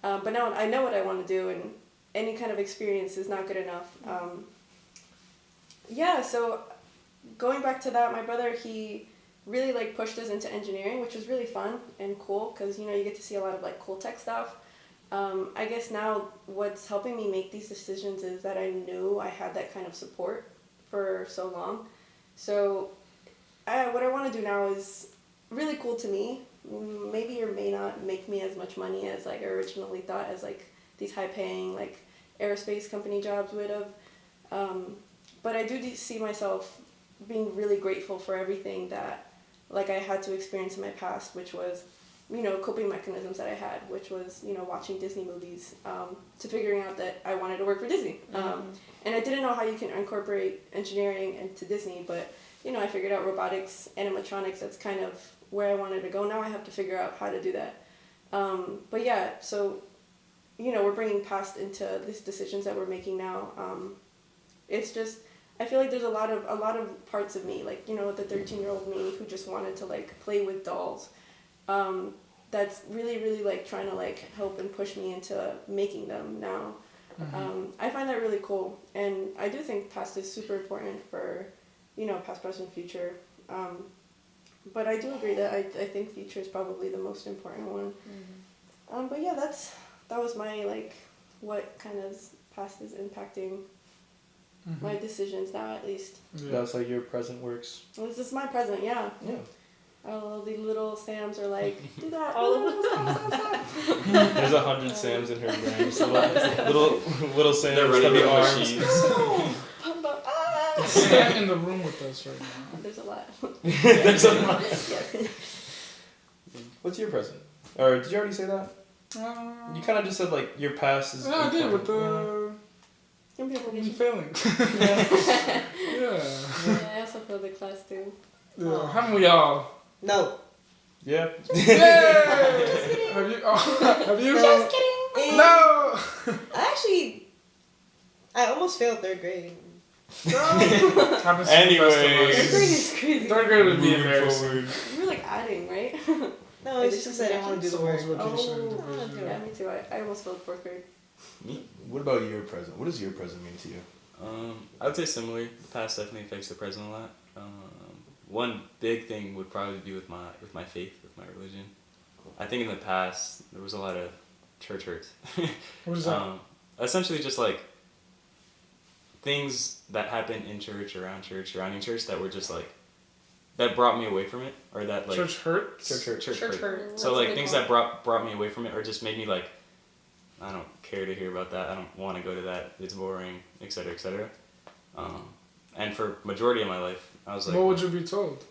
But now I know what I want to do, and any kind of experience is not good enough. So going back to that, my brother, he really like pushed us into engineering, which was really fun and cool because, you get to see a lot of like cool tech stuff. I guess now what's helping me make these decisions is that I knew I had that kind of support for so long. So what I want to do now is really cool to me. Maybe or may not make me as much money as like I originally thought, as like these high paying like aerospace company jobs would have. But I do see myself being really grateful for everything that like I had to experience in my past, which was, coping mechanisms that I had, which was, watching Disney movies, to figuring out that I wanted to work for Disney. And I didn't know how you can incorporate engineering into Disney, but, I figured out robotics, animatronics, that's kind of where I wanted to go. Now I have to figure out how to do that. But yeah, so, we're bringing past into these decisions that we're making now. It's just, I feel like there's a lot of parts of me, like, the 13-year-old me who just wanted to like play with dolls. That's really, really like trying to like help and push me into making them now. I find that really cool, and I do think past is super important for, past, present, future. But I do agree that I think future is probably the most important one. But yeah, that was my like what kind of past is impacting my decisions now, at least. Yeah. That's like your present works. Well, this is my present, yeah. Yeah. All the little Sams are like, do that. All of them. There's 100 Sams in her brain. Just little Sams. They're running stubby with arms. machines. Sam in the room with us right now. There's a lot. There's a lot. Yes. What's your present? Or did you already say that? You kind of just said like your past is. Yeah, I did with the failing. Yeah. I also failed the class too. Yeah. Haven't we all? No. Yeah. Yay! Have you? Have you? Just kidding. No. I almost failed third grade. Happens to the Anyway. best of Third us. grade is crazy. Third grade would be Moving embarrassing. forward. You were like adding, right? No, it's just because I didn't want to do the work. Multiplication Oh, division. yeah, me too. I almost failed fourth grade. What about your present? What does your present mean to you? I would say similar. The past definitely affects the present a lot. One big thing would probably be with my faith, with my religion. I think in the past there was a lot of church hurts. What is that? Essentially, just like things that happened in church, around church, surrounding church that were just like that brought me away from it, or that like Church hurt. church Church hurt. hurt. So like things that brought me away from it, or just made me like, I don't care to hear about that. I don't want to go to that. It's boring, etc., etc. And for majority of my life, I was like, What would you be told?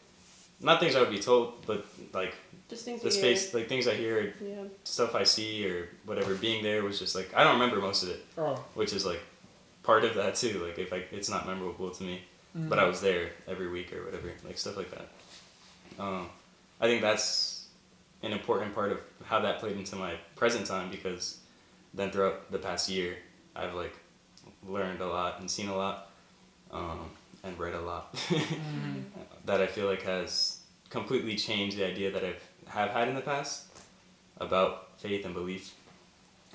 not things I would be told, but like Just things the you space, like things I hear, hear. Yeah. stuff I see, or whatever. Being there was just like I don't remember most of it, Oh. which is like part of that too. Like if it's not memorable to me, but I was there every week or whatever, like stuff like that. I think that's an important part of how that played into my present time, because then throughout the past year, I've like learned a lot and seen a lot, and read a lot that I feel like has completely changed the idea that have had in the past about faith and belief,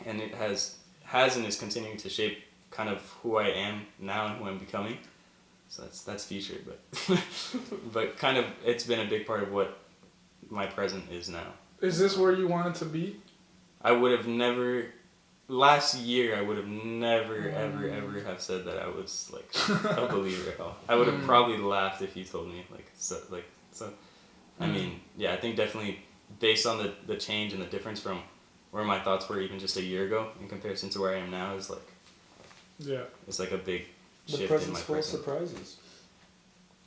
and it has and is continuing to shape kind of who I am now and who I'm becoming. So that's future, but but kind of it's been a big part of what my present is now. Is this where you wanted to be? I would have never. Last year, I would have never, ever have said that I was like a believer at all. I would have probably laughed if you told me so. I mean, yeah, I think definitely based on the change and the difference from where my thoughts were even just a year ago in comparison to where I am now is like, yeah, it's like a big The shift in present's my full of present. surprises.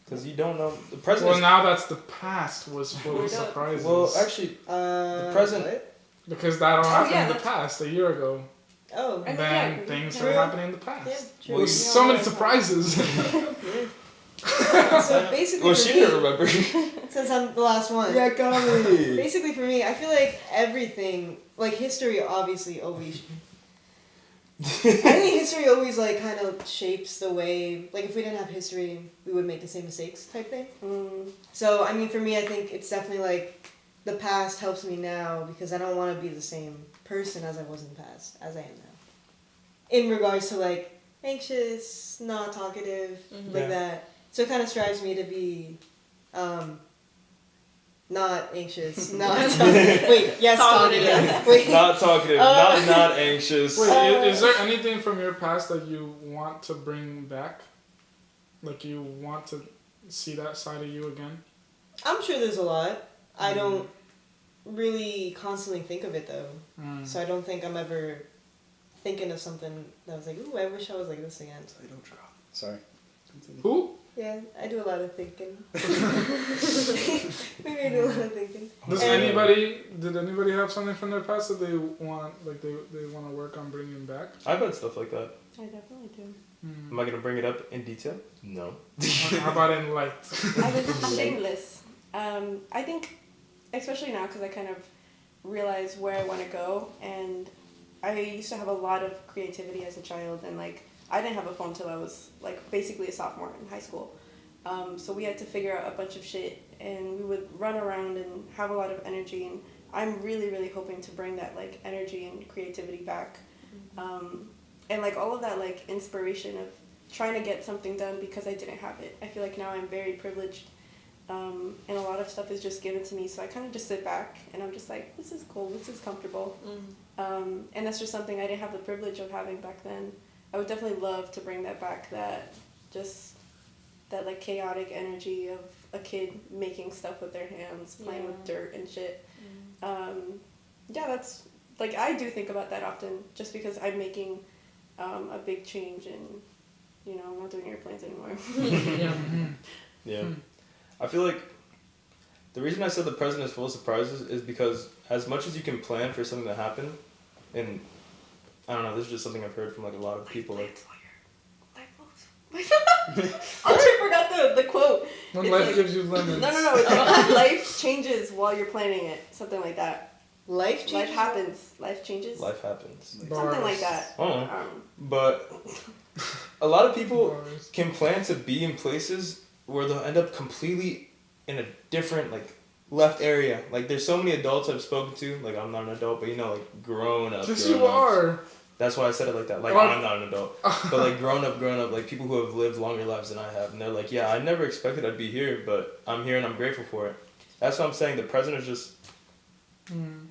Because you don't know the present. Well, now that's the past was full of surprises. Well, actually, the present. What? Because that all happened in the that's- past a year ago. Oh. And Then yeah, things true. are happening in the past. Yeah, true. Well, So many surprises. So basically, Well, for she me, didn't remember. since I'm the last one. Yeah, got me. Basically, for me, I feel like everything, like history, obviously always. I think history always like kind of shapes the way. Like if we didn't have history, we would make the same mistakes, type thing. So I mean, for me, I think it's definitely like the past helps me now because I don't want to be the same person as I was in the past as I am now. In regards to like anxious, not talkative, like Yeah. that. So it kind of strives me to be, not anxious, not wait, yes, talkative. Wait. Not talkative, not anxious. Wait, is there anything from your past that you want to bring back? Like you want to see that side of you again? I'm sure there's a lot. I don't really constantly think of it though. So I don't think I'm ever thinking of something that was like, ooh, I wish I was like this again. Sorry. Who? Yeah, I do a lot of thinking. Maybe I do a lot of thinking. Did anybody have something from their past that they want, like they want to work on bringing back? I've had stuff like that. I definitely do. Am I gonna bring it up in detail? No. How about in light? I was shameless. I think, especially now, because I kind of realize where I want to go, and I used to have a lot of creativity as a child, and like I didn't have a phone till I was like basically a sophomore in high school. So we had to figure out a bunch of shit, and we would run around and have a lot of energy, and I'm really, really hoping to bring that like energy and creativity back. And like all of that like inspiration of trying to get something done because I didn't have it. I feel like now I'm very privileged, and a lot of stuff is just given to me, so I kind of just sit back and I'm just like, this is cool, this is comfortable. And that's just something I didn't have the privilege of having back then. I would definitely love to bring that back, that like chaotic energy of a kid making stuff with their hands, playing with dirt and shit. Yeah, that's like, I do think about that often just because I'm making a big change, and you know, I'm not doing airplanes anymore. Yeah. I feel like the reason I said the present is full of surprises is because as much as you can plan for something to happen, and I don't know, this is just something I've heard from like a lot of people. Like, I forgot the quote. When It's life like- gives you lemons. No, it's like life changes while you're planning it. Something like that. Life changes. Life happens. Life changes. life happens. Something like that. I don't know. But a lot of people can plan to be in places where they'll end up completely in a different, like, left area. Like, there's so many adults I've spoken to. Like, I'm not an adult, but, you know, like, grown up. Yes, you are. That's why I said it like that. Like, I'm not an adult. But, like, grown up, like, people who have lived longer lives than I have. And they're like, yeah, I never expected I'd be here, but I'm here and I'm grateful for it. That's what I'm saying. The present is just...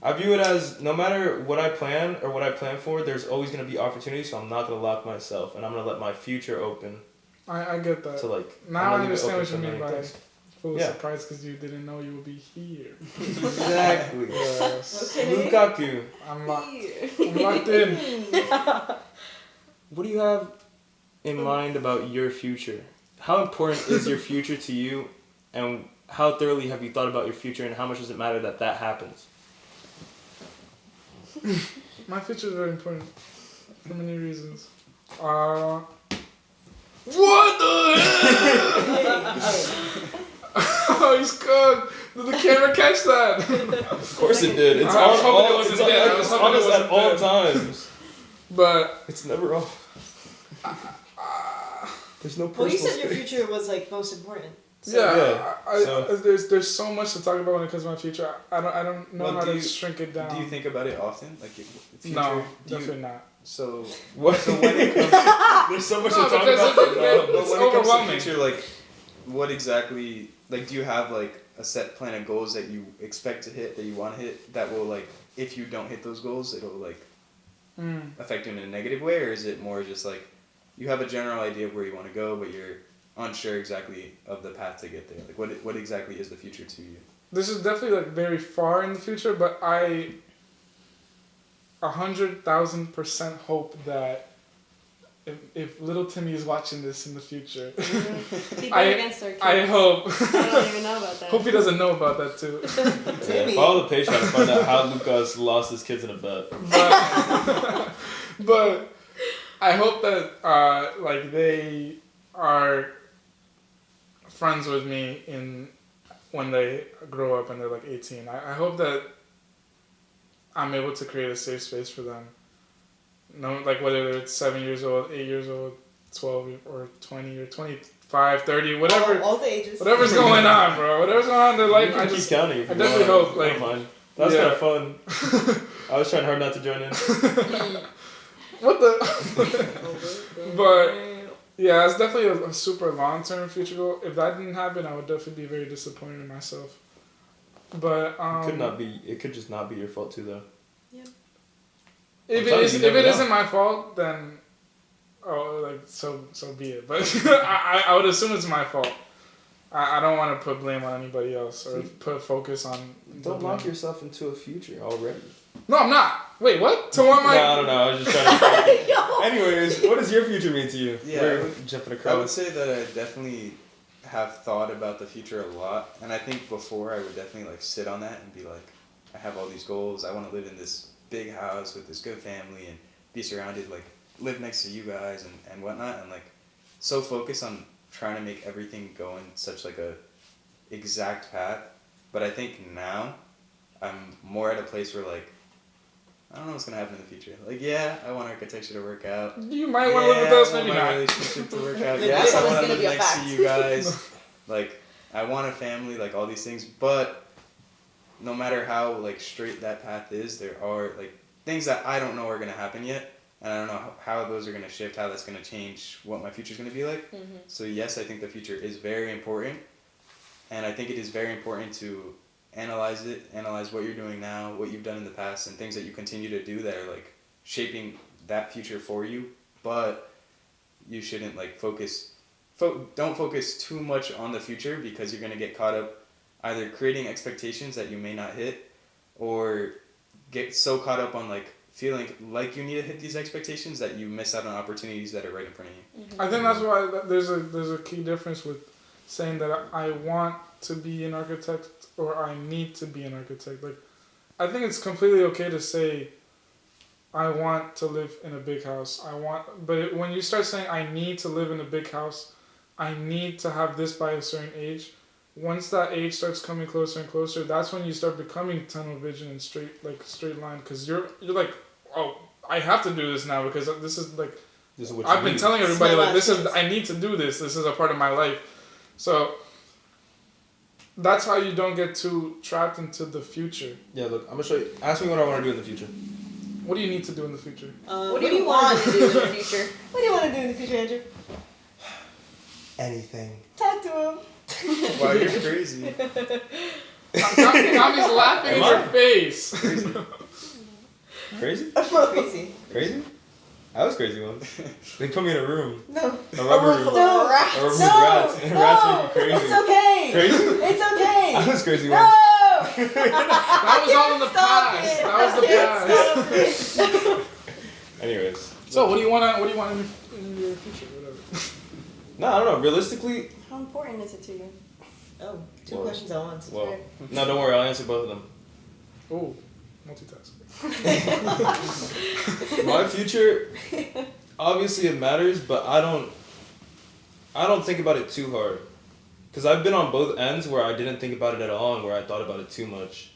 I view it as no matter what I plan or what I plan for, there's always going to be opportunities, so I'm not going to lock myself, and I'm going to let my future open. I get that. To like, now I leave it understand open what for you mean many by things. full of Yeah. surprise because you didn't know you would be here. Exactly. Yes. Okay. Lukaku. I'm locked in. What do you have in mind about your future? How important is your future to you, and how thoroughly have you thought about your future, and how much does it matter that happens? My future is very important for many reasons. What the hell? Oh, he's cooked. Did the camera catch that? Of course it did. It's I was on hoping it all, wasn't it's on, dead. I was it's hoping on it us wasn't at all dead. times. But It's never off. There's no Well, you personal said your space. future was like most important. There's so much to talk about when it comes to my future. I don't know how to shrink it down. Do you think about it often? Like future? No, definitely not. So What? So when it comes, There's so much No, to talk because about. it- No. but it's when it comes to overwhelming. future, like, what exactly? Like, do you have like a set plan of goals that you expect to hit, that you want to hit, that will like, if you don't hit those goals, it'll like affect you in a negative way, or is it more just like you have a general idea of where you want to go, but you're unsure exactly of the path to get there? Like, what exactly is the future to you? This is definitely like very far in the future, but I 100,000% hope that if little Timmy is watching this in the future, People against our kids. I hope. I don't even know about that. Hope he doesn't know about that too. Yeah, follow the page trying to find out how Lucas lost his kids in a bet. But I hope that like they are friends with me when they grow up and they're like 18. I hope that I'm able to create a safe space for them. No, like whether it's 7 years old, 8 years old, 12 or 20 or 25, 30, whatever. All the ages. Whatever's going on, bro. Whatever's going on in their life, You can keep counting if you definitely want. hope, like- I don't mind. That was kind of fun. I was trying hard not to join in. What the? But yeah, it's definitely a super long-term future goal. If that didn't happen, I would definitely be very disappointed in myself. But It could just not be your fault too, though. If I'm telling you, you never know. isn't my fault, then so be it. But I would assume it's my fault. I don't want to put blame on anybody else or put focus on. Don't lock yourself into a future already. No, I'm not. Wait, what? So what am I? No, I don't know. I was just trying to. Anyways, what does your future mean to you? Yeah, We're jumping I across. would say that I definitely have thought about the future a lot, and I think before I would definitely like sit on that and be like, I have all these goals. I want to live in this big house with this good family and be surrounded, like live next to you guys and whatnot, and like so focused on trying to make everything go in such like a exact path. But I think now I'm more at a place where like I don't know what's gonna happen in the future. Like, yeah, I want architecture to work out. You might want to live with us, maybe I want my not. relationship to work out. Maybe Yes, it's I always want to gonna live be a next fact. to you guys. Like, I want a family, like all these things. But no matter how like straight that path is, there are like things that I don't know are gonna happen yet, and I don't know how those are gonna shift, how that's gonna change what my future's gonna be like. Mm-hmm. So yes, I think the future is very important, and I think it is very important to analyze what you're doing now, what you've done in the past, and things that you continue to do that are like shaping that future for you. But you shouldn't like don't focus too much on the future, because you're gonna get caught up either creating expectations that you may not hit, or get so caught up on like feeling like you need to hit these expectations that you miss out on opportunities that are right in front of you. Mm-hmm. I think that's why there's a key difference with saying that I want to be an architect or I need to be an architect. Like, I think it's completely okay to say I want to live in a big house. But when you start saying I need to live in a big house, I need to have this by a certain age. Once that age starts coming closer and closer, that's when you start becoming tunnel vision and straight line, because you're like, oh, I have to do this now because this is like, This is what I've you been need. telling everybody Small like this is actions. I need to do this. This is a part of my life. So that's how you don't get too trapped into the future. Yeah, look, I'm gonna show you. Ask me what I want to do in the future. What do you need to do in the future? What do you want to do in the future? What do you want to do in the future, Andrew? Anything. Talk to him. Wow, you're crazy. Tommy's laughing in Am I? your face. Crazy? Crazy. Crazy? I was crazy once. They put me in a room. No. A rubber room. No. A rubber with No. rats. And rats make me crazy. It's okay. Crazy? It's okay. I was crazy No. once. That was all in the Stop past. it. That was the past. Anyways. So what do you want in your future? Whatever. No, I don't know. Realistically, How important is it to you? Oh, two Whoa. questions at once. well, no, don't worry. I'll answer both of them. Oh, multitask. My future, obviously it matters, but I don't think about it too hard. Because I've been on both ends where I didn't think about it at all and where I thought about it too much.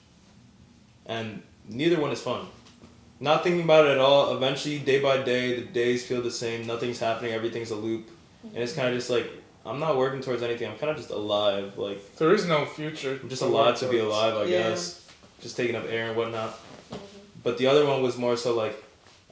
And neither one is fun. not thinking about it at all. Eventually, day by day, the days feel the same. Nothing's happening. Everything's a loop, and it's kind of just like I'm not working towards anything. I'm kind of just alive. Like There is no future. I'm just alive to be alive, I Yeah. guess. Just taking up air and whatnot. But the other one was more so like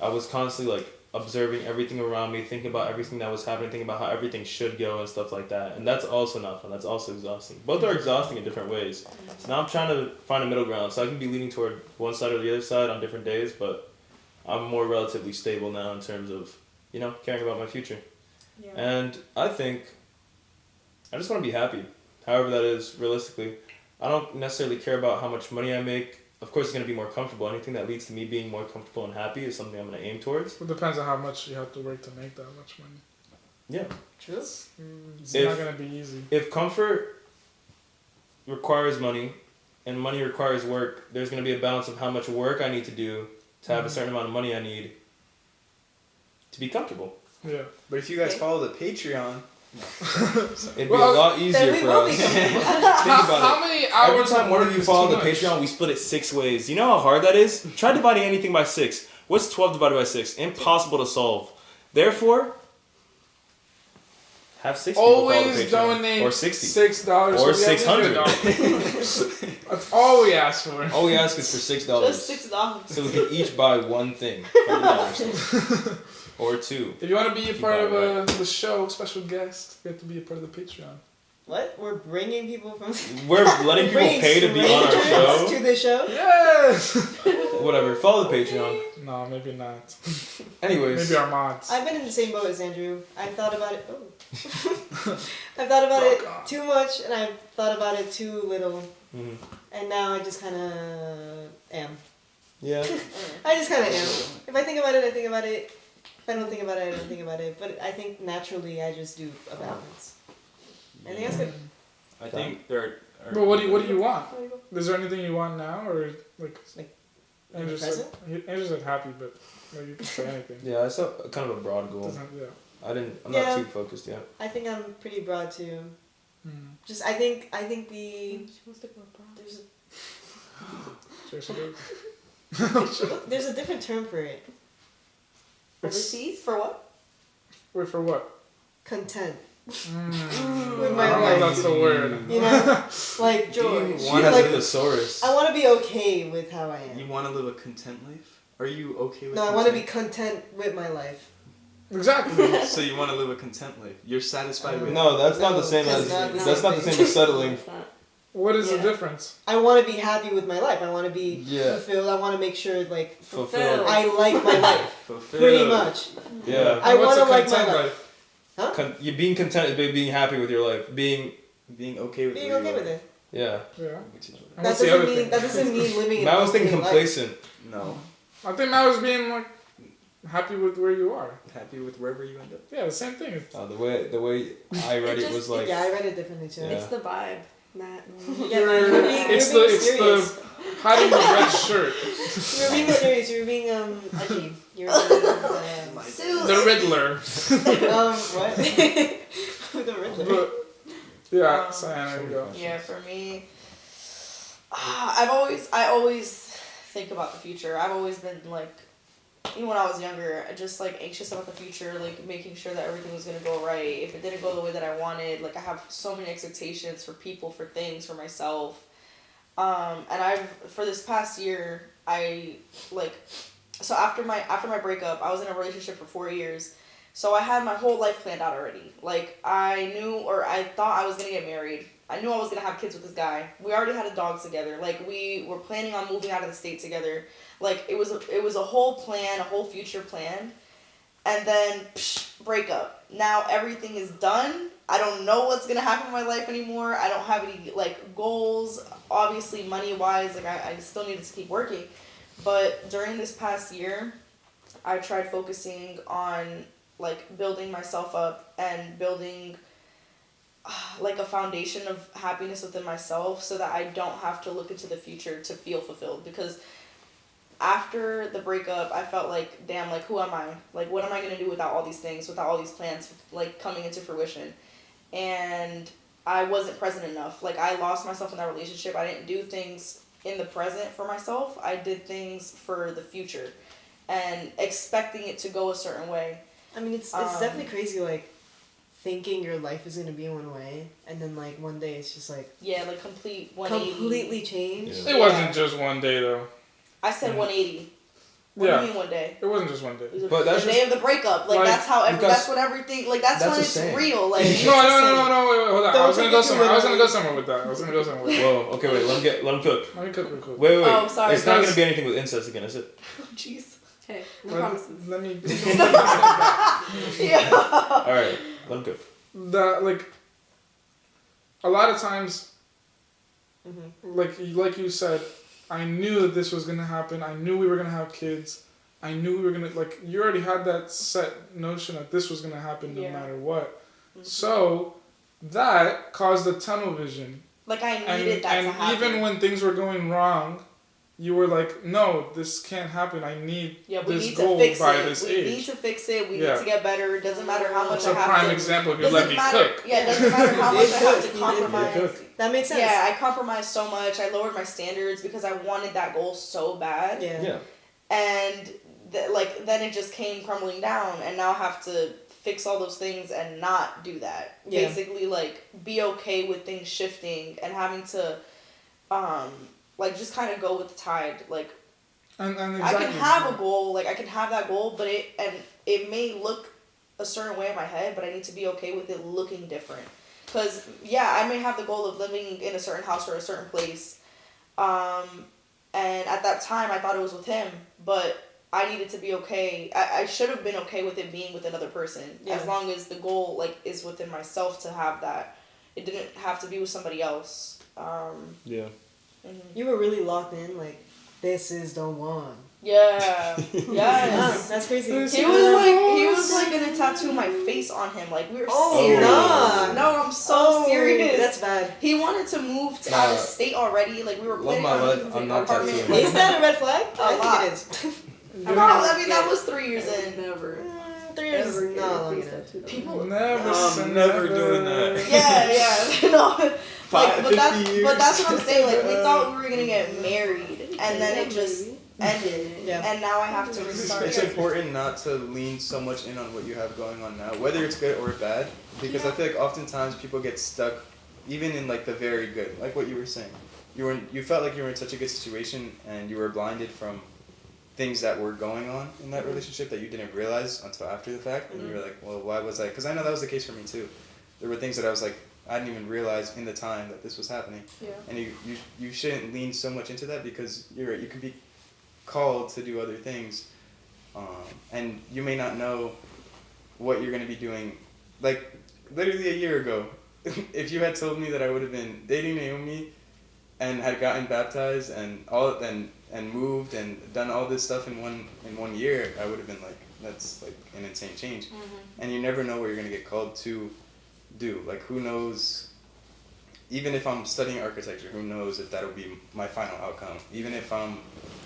I was constantly like observing everything around me, thinking about everything that was happening, thinking about how everything should go and stuff like that. And that's also not fun. That's also exhausting. Both are exhausting in different ways. So now I'm trying to find a middle ground. So I can be leaning toward one side or the other side on different days, but I'm more relatively stable now in terms of, you know, caring about my future. Yeah. And I think I just want to be happy, however that is, realistically. I don't necessarily care about how much money I make. Of course, it's going to be more comfortable. Anything that leads to me being more comfortable and happy is something I'm going to aim towards. It depends on how much you have to work to make that much money. Yeah. True. It's If- not gonna be easy. If comfort requires money and money requires work, there's going to be a balance of how much work I need to do to have a certain amount of money I need to be comfortable. Yeah. But if you guys Okay. follow the Patreon, It'd be Well, a lot easier Then we for will us. be Think How about it. many hours? Every time of one work of you is follow too the much? Patreon, we split it 6 ways. You know how hard that is? Try dividing anything by 6. What's 12 divided by 6? Impossible to solve. Therefore, have 6 people follow the Always Patreon. donate Or 60. $6 Or so we have $600. That's all we ask for. All we ask is for $6. Just $6. So we can each buy one thing from the dollar store. Or 2. If you want to be a You part buy of the show, special guest, you have to be a part of the Patreon. What? We're bringing people from. We're letting people bringing pay to be on our strangers show. to the show. Yes. Whatever. Follow the Patreon. No, maybe not. Anyways. Maybe our mods. I've been in the same boat as Andrew. I thought about it. Oh. I've thought about it too much, and I've thought about it too little, Mhm. and now I just kind of am. Yeah. I just kind of am. If I think about it, I think about it. If I don't think about it, I don't think about it. But I think naturally, I just do a balance. I think that's good. I think there are. But what do you want? Is there anything you want now, or like? In Andrew the said, present? Andrew said happy, but like, you can say anything. Yeah, I saw kind of a broad goal. Doesn't, yeah. I'm Yeah. not too focused yet. I think I'm pretty broad too. Mm. Just I think the there's Seriously. there's a different term for it. Overseas for what? Wait, for what? Content. Mm. With I my don't know life. if that's the word. You know, like George. One has like, a thesaurus. I want to be okay with how I am. You want to live a content life? Are you okay with? No, I want to be content with my life. Exactly. So you want to live a content life? You're satisfied with? No, that's not the No, same that's as not the that's not the same same as settling. What is the Yeah. difference? I want to be happy with my life. I want to be Yeah. fulfilled. I want to make sure like Fulfilled. I like my life Fulfilled. pretty much. Yeah. I What's wanna a like my content life. You being content is being happy with your life. Being Being okay with Being where okay you with are. it. yeah. Yeah. Which is what And That what's the doesn't other mean thing? that doesn't mean living. Matt an was thinking okay life. complacent. no. I think Matt was being like happy with where you are. Happy with wherever you end up. Yeah, the same thing. The way I read it was like Yeah, I read it differently too. Yeah. It's the vibe, Matt. You're being it's serious. the hiding the red shirt. You're being serious. You're being edgy. You're being The Riddler. what? The Riddler. But yeah, Um, so there you go. Yeah, for me, I always think about the future. I've always been like, even when I was younger, just like anxious about the future, like making sure that everything was gonna go right. If it didn't go the way that I wanted, like I have so many expectations for people, for things, for myself. And for this past year, so after my breakup, I was in a relationship for 4 years. So I had my whole life planned out already. Like I thought I was gonna get married. I knew I was gonna have kids with this guy. We already had a dog together. Like we were planning on moving out of the state together. Like it was a whole plan, a whole future plan. And then breakup. Now everything is done. I don't know what's gonna happen in my life anymore. I don't have any like goals. Obviously money wise, like I still needed to keep working. But during this past year, I tried focusing on like building myself up and building like a foundation of happiness within myself so that I don't have to look into the future to feel fulfilled. Because after the breakup, I felt like, damn, like who am I? Like what am I gonna do without all these things, without all these plans like coming into fruition? And I wasn't present enough. Like I lost myself in that relationship. I didn't do things in the present for myself. I did things for the future. and expecting it to go a certain way. I mean, it's definitely crazy, like, thinking your life is gonna be one way, and then, like, one day it's just, like... Yeah, like, complete 180. Completely changed. Yeah. It wasn't just one day though. I said 180. What do you mean one day? It wasn't just one day. But that's the day of the breakup. Like, that's how that's what everything. Like, that's when a it's saying. real. Like, No, wait, hold on. I was gonna go somewhere. with I was gonna go somewhere with that. Whoa, okay, wait, let him cook. Let me cook real quick. Wait. Oh, sorry. It's not gonna be anything with incest again, is it? Oh, jeez. Hey, no promises. Let me. Yeah. Alright, let him cook. That, like, a lot of times, like you said, I knew that this was gonna happen. I knew we were gonna have kids. I knew we were gonna, like, you already had that set notion that this was gonna happen no matter what. So that caused a tunnel vision. Like, I needed that to happen. And even when things were going wrong, you were like, no, this can't happen. I need this goal by this age. We need to fix it. We need to get better. It doesn't matter how much That's I have to... That's a prime example if you let me cook. Yeah, it doesn't matter how much I have to compromise. That makes sense. Yeah, I compromised so much. I lowered my standards because I wanted that goal so bad. Yeah. And, then it just came crumbling down. And now I have to fix all those things and not do that. Yeah. Basically, like, be okay with things shifting and having to... like, just kind of go with the tide. Like, and exactly. I can have a goal, like, I can have that goal, but it may look a certain way in my head, but I need to be okay with it looking different. Because, yeah, I may have the goal of living in a certain house or a certain place, and at that time, I thought it was with him, but I needed to be okay. I should have been okay with it being with another person, as long as the goal, like, is within myself to have that. It didn't have to be with somebody else. Yeah. You were really locked in, like, this is the one. Yeah. Yes. That's crazy. He was like gonna tattoo my face on him. Like, we were serious. Nah. No, I'm so serious. That's bad. He wanted to move out of state already. Like, we were planning on moving to an apartment. Is that a red flag? I think it is. I mean, that was 3 years in. Never. 3 years is not long enough. People never doing that. Yeah. No. Like, but that's what I'm saying. Like, we thought we were gonna get married, and then it just ended. Yeah. And now I have to restart. It's important not to lean so much in on what you have going on now, whether it's good or bad, because I feel like oftentimes people get stuck, even in, like, the very good, like what you were saying. You felt like you were in such a good situation, and you were blinded from things that were going on in that relationship that you didn't realize until after the fact, and you were like, well, why was I? Because I know that was the case for me too. There were things that I was like, I didn't even realize in the time that this was happening. Yeah. And you shouldn't lean so much into that, because you're right, you could be called to do other things, and you may not know what you're going to be doing. Like, literally a year ago, if you had told me that I would have been dating Naomi and had gotten baptized and moved and done all this stuff in one year, I would have been like, that's like an insane change. And you never know what you're going to get called to do. Like, who knows? Even if I'm studying architecture, who knows if that'll be my final outcome? Even if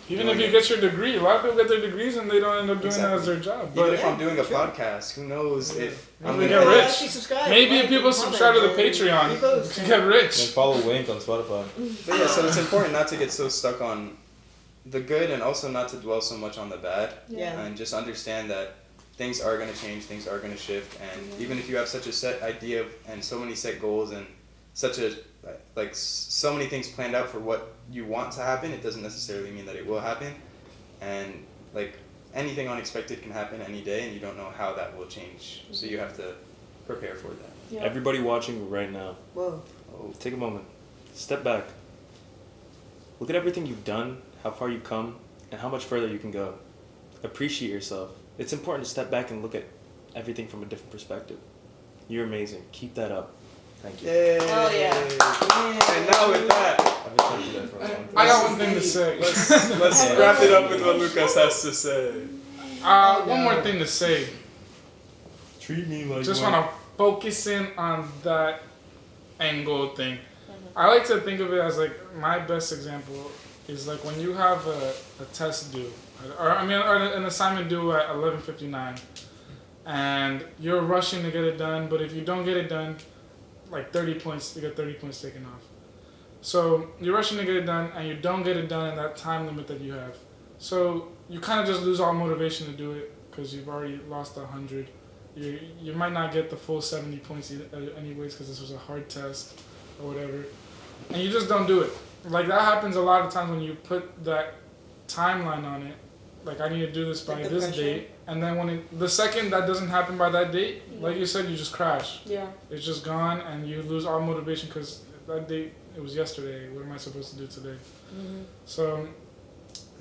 you get your degree, a lot of people get their degrees and they don't end up doing that as their job. Even if I'm doing a podcast, who knows if I'm going gonna get rich? Maybe if people subscribe to the Patreon, you can get rich. And follow Wink on Spotify. But yeah, so it's important not to get so stuck on the good, and also not to dwell so much on the bad. Yeah. And just understand that things are going to change, things are going to shift, and even if you have such a set idea and so many set goals and such a so many things planned out for what you want to happen, it doesn't necessarily mean that it will happen. And like, anything unexpected can happen any day, and you don't know how that will change. So you have to prepare for that. Yep. Everybody watching right now. Whoa. Take a moment. Step back. Look at everything you've done, how far you've come, and how much further you can go. Appreciate yourself. It's important to step back and look at everything from a different perspective. You're amazing. Keep that up. Thank you. Yay. Oh, yeah. And now with that, I've been trying to do that for a long time. I got one thing to say. let's wrap it up with what Lucas has to say. One more thing to say. Treat me like Just want to focus in on that end goal thing. I like to think of it as, like, my best example is like when you have a test due, or an assignment due at 11:59, and you're rushing to get it done, but if you don't get it done, like 30 points, you get 30 points taken off. So you're rushing to get it done, and you don't get it done in that time limit that you have. So you kind of just lose all motivation to do it because you've already lost 100. You might not get the full 70 points anyways because this was a hard test or whatever, and you just don't do it. Like that happens a lot of times when you put that timeline on it. Like I need to do this by this date, and then when the second that doesn't happen by that date, like you said, you just crash. Yeah. It's just gone, and you lose all motivation because that date it was yesterday. What am I supposed to do today? Mm-hmm. So,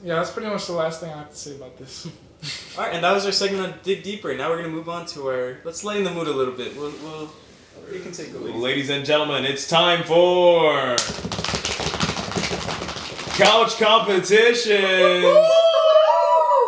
yeah, that's pretty much the last thing I have to say about this. All right, and that was our segment on Dig Deeper. Now we're gonna move on to our. Let's lighten the mood a little bit. You can take the lead. Ladies and gentlemen, it's time for couch competition.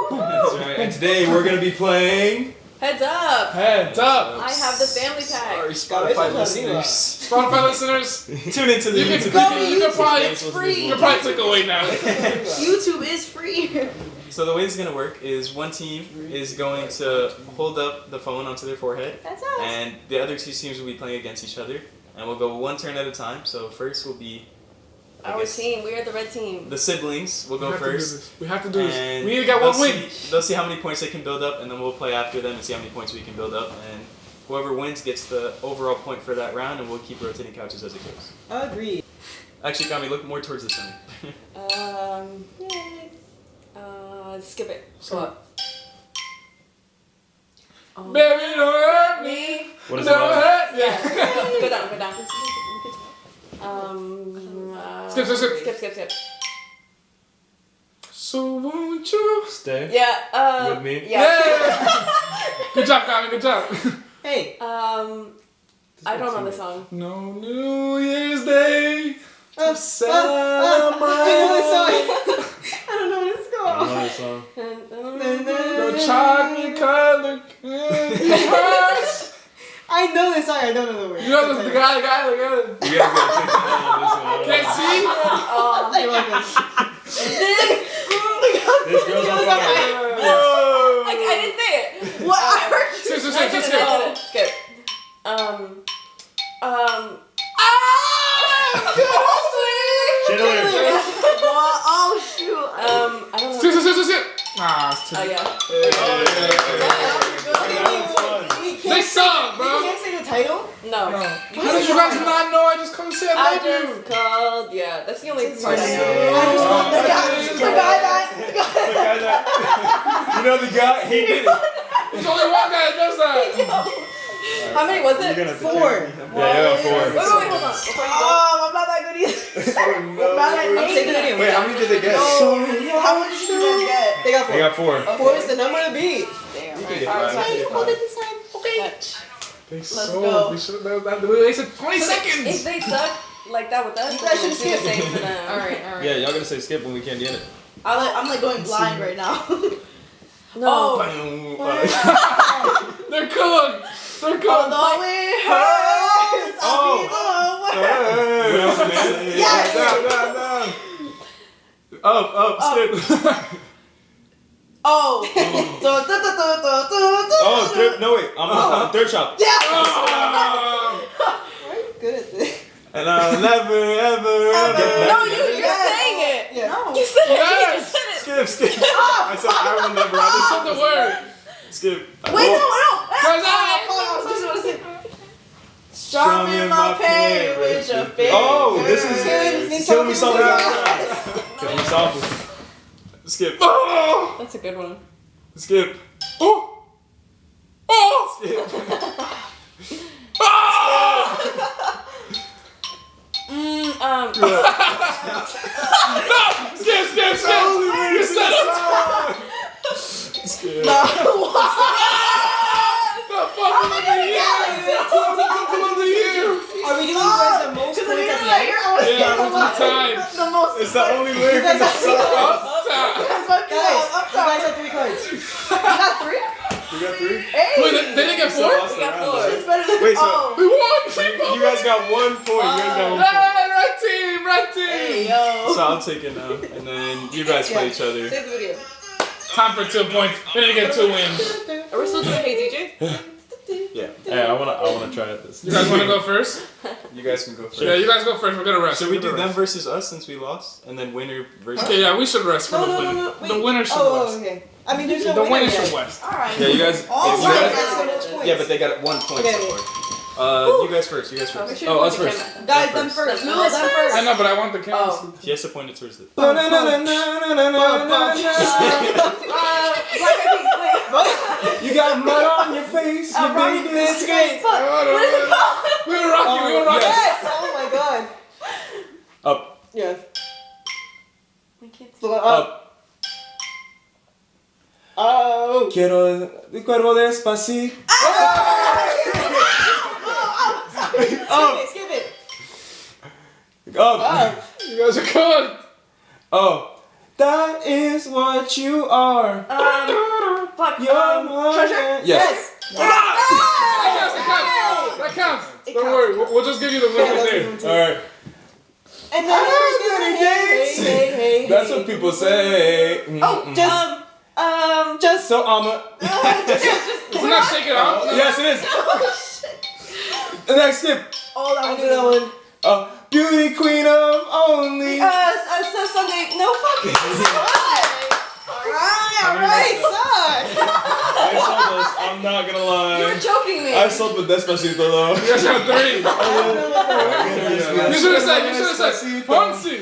That's right. And today we're gonna be playing. Heads up! Heads up! I have the family pack. Sorry, Spotify listeners. Spotify listeners, Tune into the you YouTube. can probably it's free. you can probably click away now. YouTube is free. So the way it's gonna work is one team is going to hold up the phone onto their forehead, That's us. and the other two teams will be playing against each other, and we'll go one turn at a time. So first will be Our team. We are the red team. the siblings. Will go first. We have to do this. And We need to get one win. They'll see how many points they can build up, and then we'll play after them and see how many points we can build up. And whoever wins gets the overall point for that round, and we'll keep rotating couches as it goes. Agreed. Actually, Kami, look more towards the center. Yay. Skip it. Go up. Baby, don't hurt me. What is Don't it? hurt Yeah. me. Go down. Go down. Skip. So won't you Stay Yeah. with me. Yeah. Good job, Kami. Good job. Hey. I don't know the song. No New Year's Day. I know this song. I don't know this I don't song. know this song. No chocolate colored candy. I know this song. I don't know the words. You know the guy. You guys gotta take the L on this one. Can't see? You're welcome. This girl's on fire. Whoa! I didn't say it. What? I heard you. Skip. Chandelier. Oh shoot. I don't know. Skip. Ah, it's too Oh yeah. They suck, You bro. can't say the title? No. How did you guys not know? I just couldn't say I I love you. just called. Yeah, that's the only part I know. You know the guy? He did it. There's only one guy that does that. How many was You're it? gonna have to 4. carry me. Yeah, Wait, hold on. Before you go. I'm not that good either. Oh, no. I'm not that I'm saying the good. video. Wait, how many did they get? How much did you guys get? They got 4. They got 4. 4 is the number to beat. Damn. You can get Alright, five. so You can get Hold it five. this time. Okay. They Let's sold. go. We should have wasted 20 If seconds. they suck like that with us, You then guys we'll should do the skip. same for them. Alright. Yeah, y'all gonna say skip when we can't get it. I'm like going blind right now. No. They're cooked. They're cooked. Although it hurts. Oh. Yes. Down. Skip. Oh. Oh, no wait. I'm third shot. Yes. Oh. Why are you good at this? And I'll never, ever, ever. No, you're saying it. Yeah. No. You said it. Yes. You said it. Skip. I said I will never. I I said the word. Skip. Wait, no. Guys, Strum in my pain with your fingers. Oh, this is Kill Me Softly. Kill Me Softly. Skip. That's a good one. Skip. Oh. Skip. Skip. You said it. Skip. The fuck of the year. Are we doing guys the most points at the end? Yeah, every time. The most. It's the only lyric in the song. Uptime. Guys, you guys have 3 cards. You got 3? You got 3? Hey. Wait, they didn't get 4? We got 4. It's better than. Wait, so- Oh. We won. You guys got 1 point. You guys got 1 point. Hey, red team. Hey, yo. So I'll take it now, and then you guys play each other. Save the video. Time for 2 points. We need to get 2 wins. Are we still doing Hey DJ? Yeah. Hey, I wanna try this. You guys want to go first? You guys can go first. Yeah, you guys go first. We're gonna rest. Should we We're do gonna them rest. versus us since we lost, and then winner versus? Okay, yeah, we should rest for No, the no, winner. no, no. Wait. The winner should Oh, rest. okay. I mean, there's no The winner winner yet. should rest. Alright. Yeah, you guys. All you right. guys So much points. Yeah, but they got 1 point Okay. so far. You guys first. You guys We first. should Oh, put us the first. camera- Guys, them first. No, You them first. first. I know, but I want the camera. Oh. He has to point it towards the. Black Eyed Peas, You got mud on your face. You Rocky made this great. Fuck, what is it called? We will rock you. We will rock you. Yes! Oh my god. Up, Yeah. I can't see. Go up. up. Oh. Quiero tu cuerpo despacito. Skip it. Up. Up. You guys are good. Oh. That is what you are. Fuck. You're my Treasure? man. Yes. That counts. It Don't counts. worry. We'll just give you the winner Yeah, name. that's All right. And then That's what people say. Oh, Just so I'ma. Isn't that shake it off? Yes, it is. The next skip. Oh, that I was do that one. Beauty queen of only. so Sunday. No fucking. Alright, son. I sold this. I'm not gonna lie. You were joking me. I sold with Despacito though. You guys have 3. You should have said. Fonzie.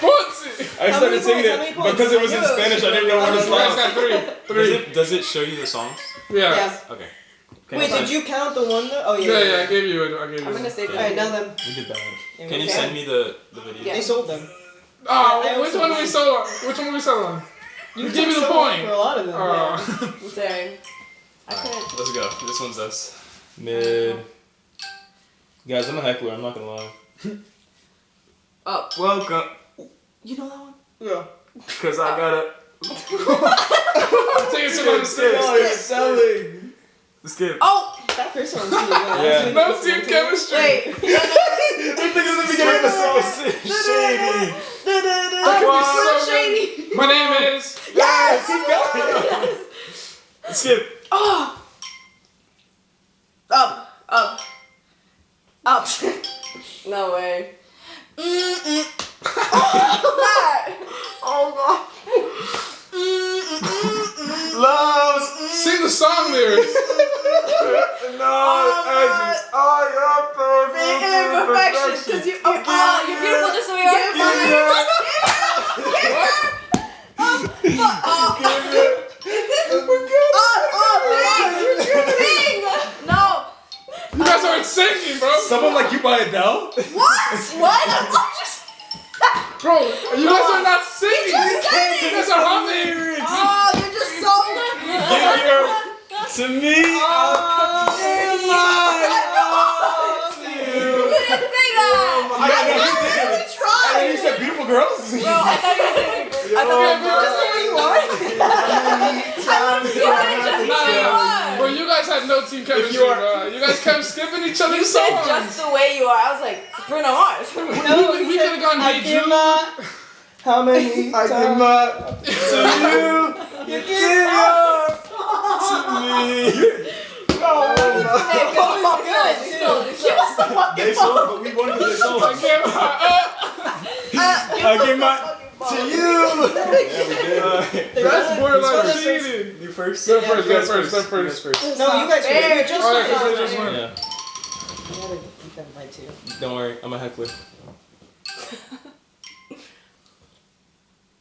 Fonzie. I started singing How many it points? because it was in Spanish. I didn't know where to You guys stop. got 3. Does it show you the songs? Yeah. Yeah. Okay. Wait, did you count the one though? Oh Yeah, yeah. I gave you it. I'm gonna save it. Alright, now then. We did bad. Can you send me the video? Yeah. They sold them. Oh, I which also one won. we sold on? Which one we sold on? You give me the sold point. for a lot of them. Yeah. Oh. Sorry. I Alright, couldn't. let's go. This one's us. Mid. Guys, I'm a heckler. I'm not gonna lie. Up. Welcome. You know that one? Yeah. Cause I gotta. Take it to the Skip. selling. Skip. Oh! That first one was really good. Yeah. No team chemistry. Wait. I think it's the beginning of the song. Shady. That Wow. was so shady. My name is. Yes, keep going. Skip. Oh! Up. No way. Oh god. Loves. Sing the song lyrics. Imperfections, because you're beautiful just the way you are. No. You guys aren't singing, bro. Someone like you by Adele? What? Bro, you guys are not singing. You guys are humming. Oh, you're just so. Give your to me. You didn't say that. I know you said beautiful girls. Bro, I thought you were saying. I thought you were just the way you are. Bro, you guys had no team chemistry, bro. You guys kept skipping each other's You said songs. just the way you are. I was like, Bruno Mars. No, we could have gone I Hey give Jude. my. How many times to you? You give yours to me. Hey, come on, good. You sold. Give us the fucking They sold, but we won because they sold. I gave I give my to you. Yeah, we did. That's borderline cheating. You first. They're first. No, you guys were. You're just Alright, one. you just won. Yeah. I gotta keep them by two. Don't worry, I'm a heckler.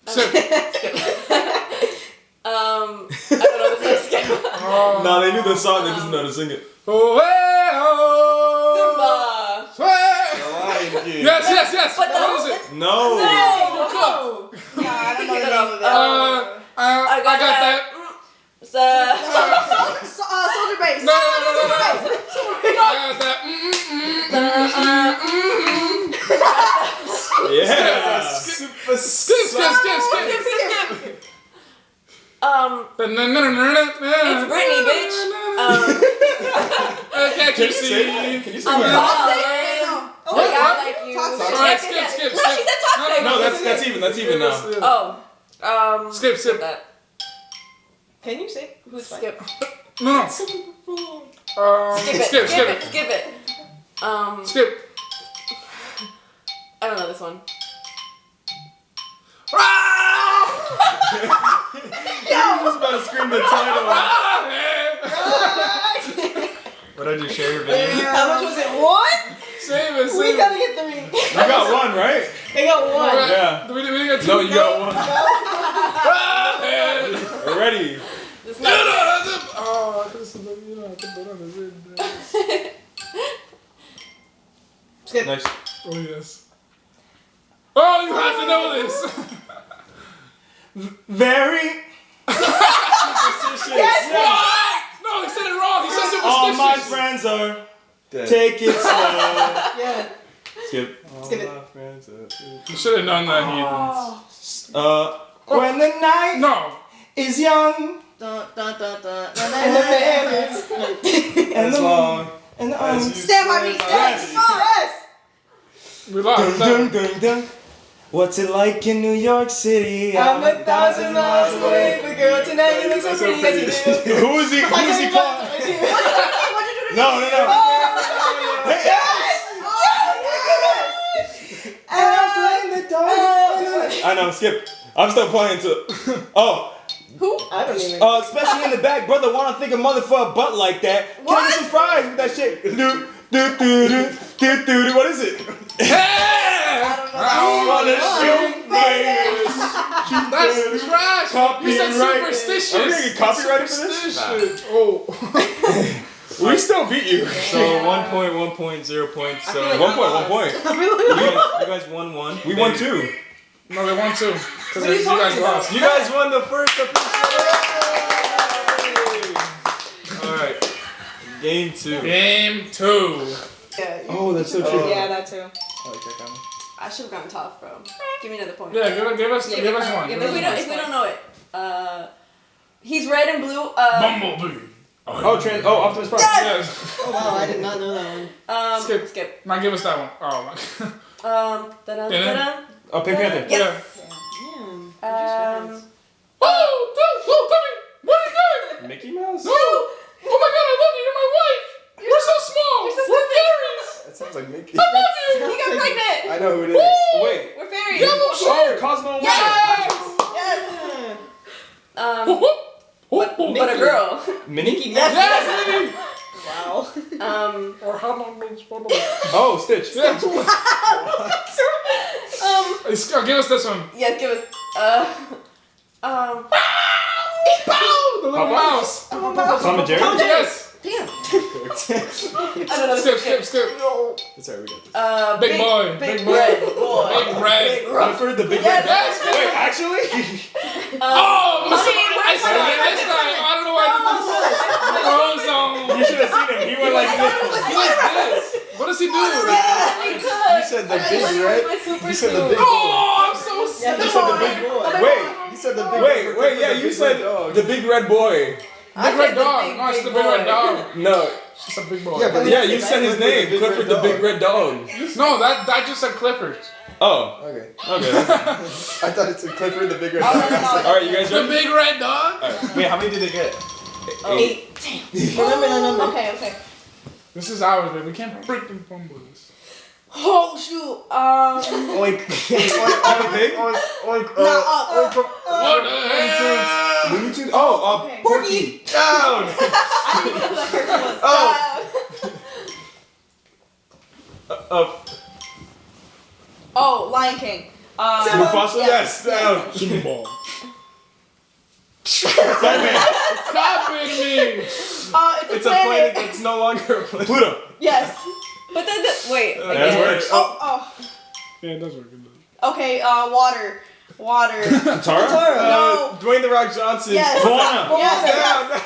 Sip. I don't know the first game. No, they knew the song, they just didn't know how to sing it. Oh, hey, oh. Simba. Hey. Yes. But What is it? No. No. Yeah, I don't know the name of it. I got that. Soldier Base. No. Soldier Base. I got that. Yeah. Skip. It's Britney, bitch. Can't you see? Can you sing I'm that? toxic. Oh, Like, I like you. Toxic. Alright, Yeah. skip. No, she said toxic. No, that's even now. Oh. Skip. That. Can you say who's fine? Skip. No. Skip Skip it. Skip it. Skip. I don't know this one. I was about to scream the title. What did you share your video? How much was it? One? Save it. We gotta get 3. You got one, right? They got 1. Yeah. We got 2. No, you got one. Man. We're ready. This No, that's oh, I could have said that. You know, I could put on this. Skip. Nice. Oh, yes. Oh, you have to know this. Very superstitious. What? No, he said it wrong. He said superstitious. All my friends are. Dead. Take it slow. Yeah. Skip. Skip it. All my friends are. You should have known that, heathens. When the night No. is young Dun, dun, dun, dun, dun, and the man is and the long and the As you Stand by me. Yes! Stand by. Yes! We lost. dun, dun, dun. What's it like in New York City? I'm 1,000 miles away, but girl, tonight you look so pretty as you do. Who is he? Who is he calling? No. I know, skip. I'm still playing too. Oh, Who? I don't even. especially in the back, brother. Wanna think a mother for a butt like that? Can I get some fries with that shit? Do. What is it? I wanna shoot That's trash. You said superstitious. Are we gonna get copyrighted for this? Superstitious. Oh. We still beat you. So 1 point, 1 point, 0 points. So I feel like 1 point, 1 point. you guys won 1. We won 2. No, they won 2. Because What are you you guys talking about? lost. You guys won the first episode. Alright. Game 2. Game 2. Yeah, Oh, that's so true. yeah, that too. I like that comment. I should have gone tough, bro. Give me another point. Yeah, give us Yeah, give us one. If Give we us don't, if we don't know it, he's red and blue. Bumblebee. Optimus Prime. Yes. Oh wow, I did not know that one. Skip. Skip. Now give us that one. Oh my. Da-dum. Oh, Pink Panther. Yes. Yeah. Oh, Tommy, what are you doing? Mickey Mouse? No. Oh my God, I love you. You're my wife. We're so small. you're so We're fairies. That sounds like Mickey. I love you. He got pregnant. I know who it is. Wait. We're fairies. Yellow Oh, shirt. Cosmo and Yes. Wonder. Yeah. But a girl. Minnie? Yes. Yes, Wow. Or how long is Oh, Stitch. Yeah. Give us this one. Yeah, give us. The little mouse. Tom and Jerry? Yes. Damn. I don't know. Skip. It's alright, we got this. Big boy. Big red boy. Big red. Clifford the Big Yes. Red Dog. Yes. Wait, actually? Oh, Honey, I said it this time. I don't know why I did this. You should have seen him. He went like this. What does he do? You said the big red. You said the big boy. Oh, I'm so sad. You said the big boy. Wait. You said the big Wait, yeah, you said the Big Red Boy. Big red dog. No, it's the big red dog. No. It's just a big boy. Yeah, but Yeah, you said his name. Clifford the Big Red Dog. No, that just said Clifford. Oh. Okay. Okay. I thought it said Clifford the big red dog. Alright, you guys The ready? big red dog. Wait, how many did they get? 8. Damn. Remember that number. Okay. This is ours, baby. We can't freaking fumble this. Oh shoot. Oink. Have a pig? What the heck? Looney Tunes? Oh, Okay. Porky. Down. Oh, Lion King. Mufasa? Yes, down. Kimball. Batman. Copying me. It's It's a planet that's no longer a planet. Pluto. Yes. But then wait. That again. works. Oh. Yeah, it does work. It does. Okay. Water. Tara? No. Dwayne The Rock Johnson. Yes. Moana. Yes.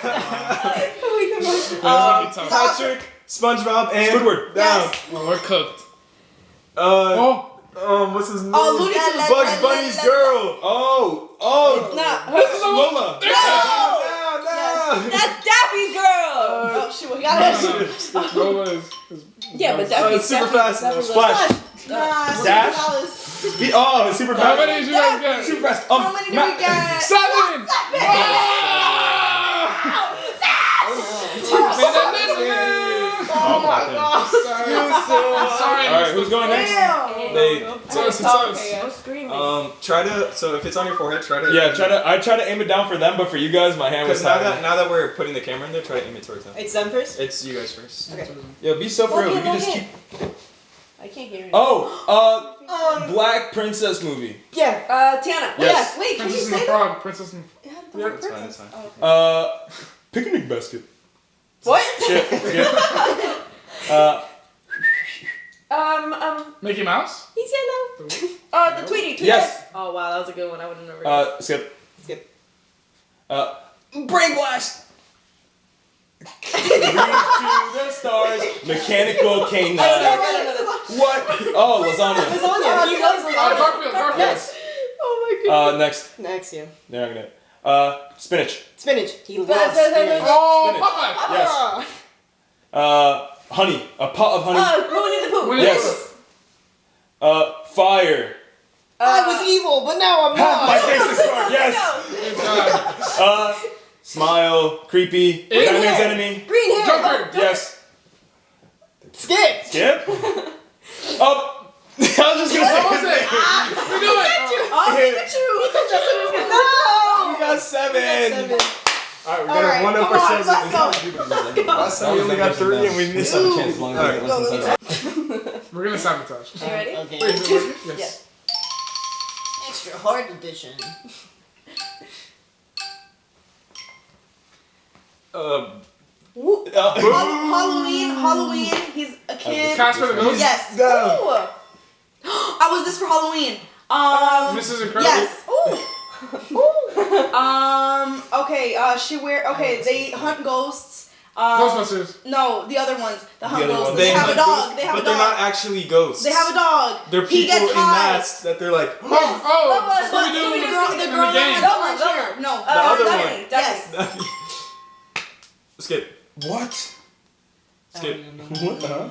That's gonna be tough. Patrick, SpongeBob, and Squidward. Down. Yes. Well, we're cooked. Oh. What's his name? Looney Tunes. Bugs Bunny's girl. Oh. Not her. Lola. No. Down. That's Daffy's girl. Oh shoot. We got it. Lola is Yeah, but Daffy's Super fast. Splash. Nah. Dash? Oh, super How fast. many did you guys get? Super fast. How many did we get? 7. Sorry. All right, who's going next? It's us. No screaming. Try to. So if it's on your forehead, try to. Yeah, I try to aim it down for them, but for you guys, my hand was Because tied. now that we're putting the camera in there, try to aim it towards them. It's them first? It's you guys first. Okay. Yo, be so for real. We can just keep. I can't hear you. Oh, Black Princess movie. Yeah. Tiana. Yes. Wait, can you Princess and the say that? Frog. Princess and Yeah, Yeah, That's fine. That's fine. Oh, okay. Picnic basket. What? Skip. Mickey Mouse. He's yellow. The Tweety. Yes. Oh wow, that was a good one. I would have never guessed. Skip. Brain blast. Reach to the stars. Mechanical K9. What? Oh, lasagna. Lasagna. He loves lasagna. Garfield. Yes. Oh my god. Next. Next, yeah. They're not gonna. Spinach. Spinach. He loves Spinach. spinach. Oh, Spinach. Popeye. Yes. Honey. A pot of honey. Winnie the Pooh. Winnie the Yes. Fire. I was evil, but now I'm Half my not. face is scarred. Yes. Good job. Smile. Creepy. Green Batman's hair. enemy. Green hair. Joker. Yes. Skip. Skip. I was just gonna say. What was it? We do it. Oh, Pikachu. That's what it was gonna No. You got 7. Alright, we All gotta right, one up come on, ourselves. let's go. Last time we only got 3 and we missed Ooh. a chance. Alright. We're gonna sabotage. You ready? Okay. Wait, is it working? Yes. Extra hard edition. Halloween. He's a kid. Casper the Ghost. Yes. No. Ooh. I was this for Halloween. Mrs. Incredible. Yes. Okay. Okay. They hunt ghosts. Ghostbusters. No, the other ones. The hunt other ghosts. ones. They They have a hunt dog. ghosts, They have but a they're dog. not actually ghosts. They have a dog. They're He people gets in high. masks that they're like. Scooby-Doo. The girl And the that gang. has orange hair. No. The other Ducky. one. Yes. Skip. What? Skip. What the hell?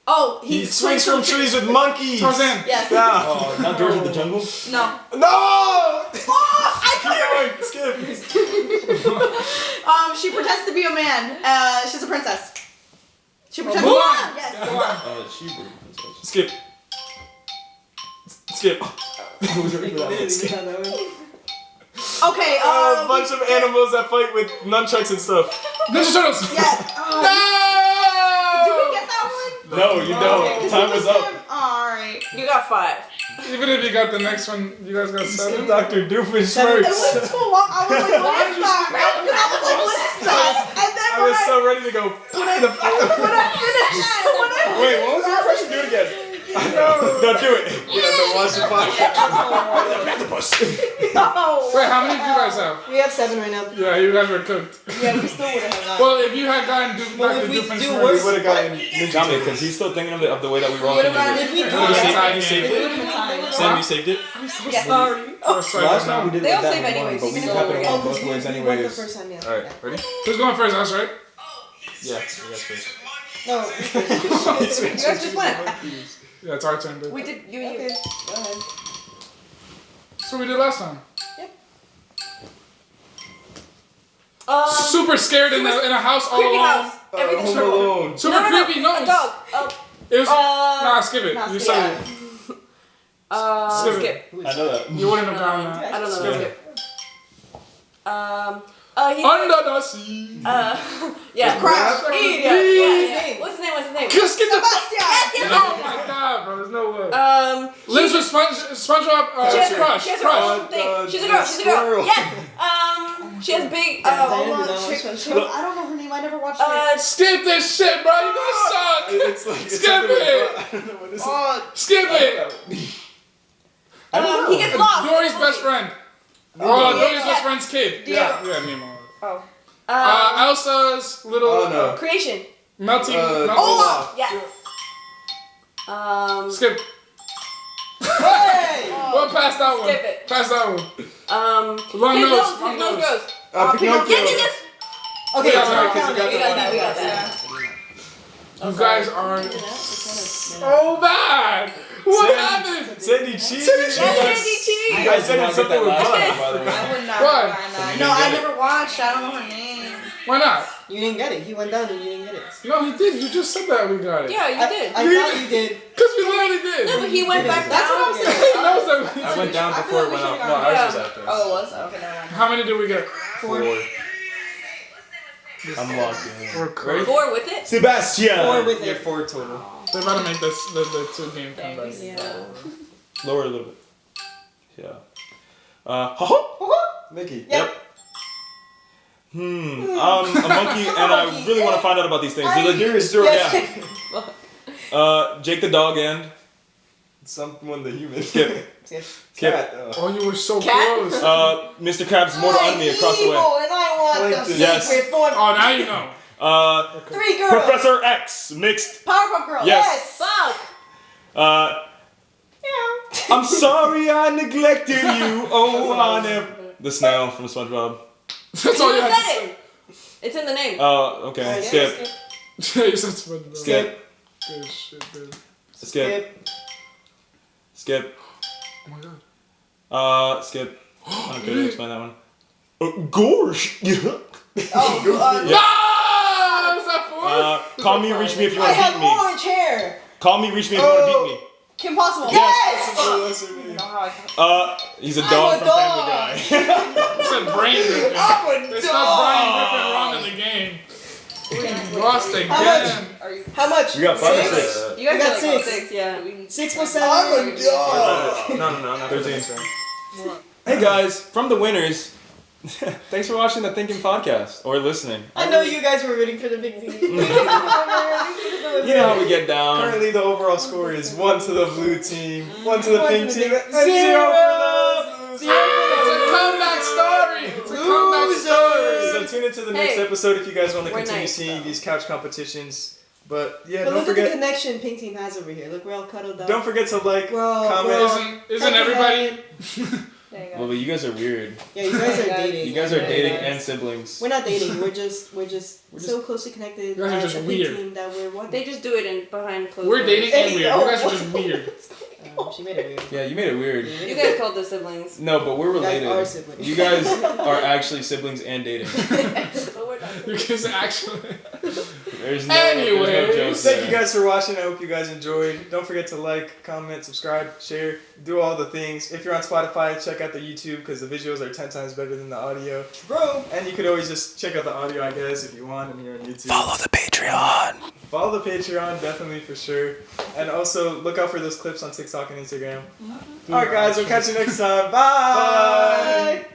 Oh, He swings from trees with monkeys. Tarzan. Yes. Yeah. Oh, not George of the Jungle? No. No. Oh, I Keep going. Skip. She pretends to be a man. She's a princess. She pretends Mulan. to be Yes. Mulan. She Skip. Skip. Okay. A bunch of animals that fight with nunchucks and stuff. Ninja Turtles. Yes. No! Did we get that one? No, you don't. Time was up. Alright. You got 5. Even if you got the next one, you guys got 7. Dr. Doofus It works. was too long. I was like, what is that? I was like, what is that? And then I was so ready to go. when I finished, Wait, what was your impression? Do it again. Don't do it. Yeah, the watch the podcast. no. Wait, how many did you guys have? We have 7 right now. Yeah, you guys were cooked. Yeah, we still would have Well, if you had gotten Well, Dr. if we Doofenshmirtz, do We worse- would have gotten Tommy, because he's still thinking of the way that we were all Would've thinking. gotten If we do You worse- saved, you it saved would it? have been time. Sam, you saved it? Yes. Sorry. Last time we did They it all that save one, anyways, but we even have though it we're on getting- both ways We went the anyways. first time, yeah. Alright, ready? who's going first? Us, right? Yeah, you guys first. No, we first. You guys just went. Yeah, it's our turn, babe. We did you. Okay, go ahead. That's what we did last time. Um, Super scared in a house all creepy alone. house. Everything's Home normal. Alone. Super creepy, no. A dog. It was. Uh, Nah, skip it. nah, You skip said it. it. Skip it. Skip. I know that. You wouldn't have gotten that. I don't know. Skip. Skip. He. Under the sea. Yeah. Crab. Yeah. What's his name? Just get the. Sebastian. Oh my god, bro. There's no way. She Lives with SpongeBob. has, Crush. she has her own thing. She's a girl. squirrel. Yes. She has big. I don't know her name. I never watched it. Skip this shit, bro. You guys suck. It's like it's Skip something it. with- I don't know what this is. Skip it. He gets lost. Dory's best friend. Oh, Dory's best friend's kid. Yeah, Nemo. Oh. Elsa's little Oh, no. Creation. melting. Olaf. Yes. Skip. Hey! Well, pass that one. Skip it. Pass that one. His Long nose. nose grows. Pinocchio. Yes. Okay, Yeah, so right, we count it. We got that. You guys are so bad. What happened? Sandy Cheese. That's Sandy Cheese. You guys said it's something with last butt. time, by the way. I would not What? have gotten that. No, I never watched. I don't know her name. Why not? You didn't get it. He went down and you didn't get it. No, he did. You just said that we got it. Yeah, you did. I thought you did. Because we literally did. No, but he went back That's down. what I'm saying. He knows that we- I went down I feel before like it we went up. should've No, gone ours down. was after. Oh, it was? Okay, never mind. How many did we get? 4. I'm locked in. Or correct. 4 with it? Sebastian. 4 with Yeah, it. 4 total. They're about to make this the 2-game comeback. Yeah. Lower a little bit. Yeah. Mickey. Yep. I'm a monkey, and I really want to find out about these things. They're like, here is George. Yes. Yeah. Jake the dog and Someone the human. Skip. Skip. Skip. Cat. Oh, you were so Cat? close. Mr. Krabs' mortal enemy across the way. Evil, and I want the Plankton. Yes. secret one. Oh, now you know. 3 girls. Professor X mixed. Powerpuff Girls. Yes. Fuck. I'm sorry I neglected you. Oh, I never. The snail from SpongeBob. That's all you You had to said say. it. It's in the name. Oh, okay. Skip. You said SpongeBob. Skip. Good shit, dude. Skip. Skip. Oh my god. Skip. I don't care to explain that one. Gosh. Oh, No! Is that 4? Call me, reach me if you I want to have beat me. orange hair. Call me, reach me if you want to beat me. Kim Possible. Yes. What's her name? know how I can. He's a I'm dog a from dog. Family Guy. It's a brain gripping. I'm a It's dog. not Brian Griffin wrong in the game. We lost How again. Are you? How much? We got 5 or 6. You guys got got like 6. 6, yeah. 6 plus 7. I'm a dog. No, not 13. 13. Hey guys, from the winners, thanks for watching the Thinking podcast or listening. I know you guys were rooting for the big team. You know how we get down. Currently, the overall score is 1 to the blue team, 1 to the One pink to the team, pink- and 0 for those losers. It's a comeback story. It's a comeback story. So tune into the next Hey, episode if you guys want to we're continue nice, seeing though. these couch competitions. But yeah, But don't look at the forget. connection Pink Team has over here. Look, we're all cuddled up. Don't forget to like, Bro, comment. Isn't everybody? There you Well, go. but you guys are weird. Yeah, you guys are Guys. dating. You guys are Yeah, dating guys. and siblings. We're not dating. We're just so closely connected You guys are as just a Pink weird. Team that we're one. They just do it in behind closed We're doors. dating and weird. You guys are Oh. just weird. She made it weird. Yeah, you made it weird. You guys called the siblings. No, but we're You guys related. are siblings. You guys are actually siblings and dating. But we're not You siblings. guys actually. There's no Anyways. jokes Thank there. you guys for watching. I hope you guys enjoyed. Don't forget to like, comment, subscribe, share, do all the things. If you're on Spotify, check out the YouTube because the visuals are 10 times better than the audio. Bro. And you could always just check out the audio, I guess, if you want, and you're on YouTube. the Patreon. Follow the Patreon, definitely for sure. And also look out for those clips on TikTok and Instagram. Alright, guys, we'll catch you next time. Bye. Bye.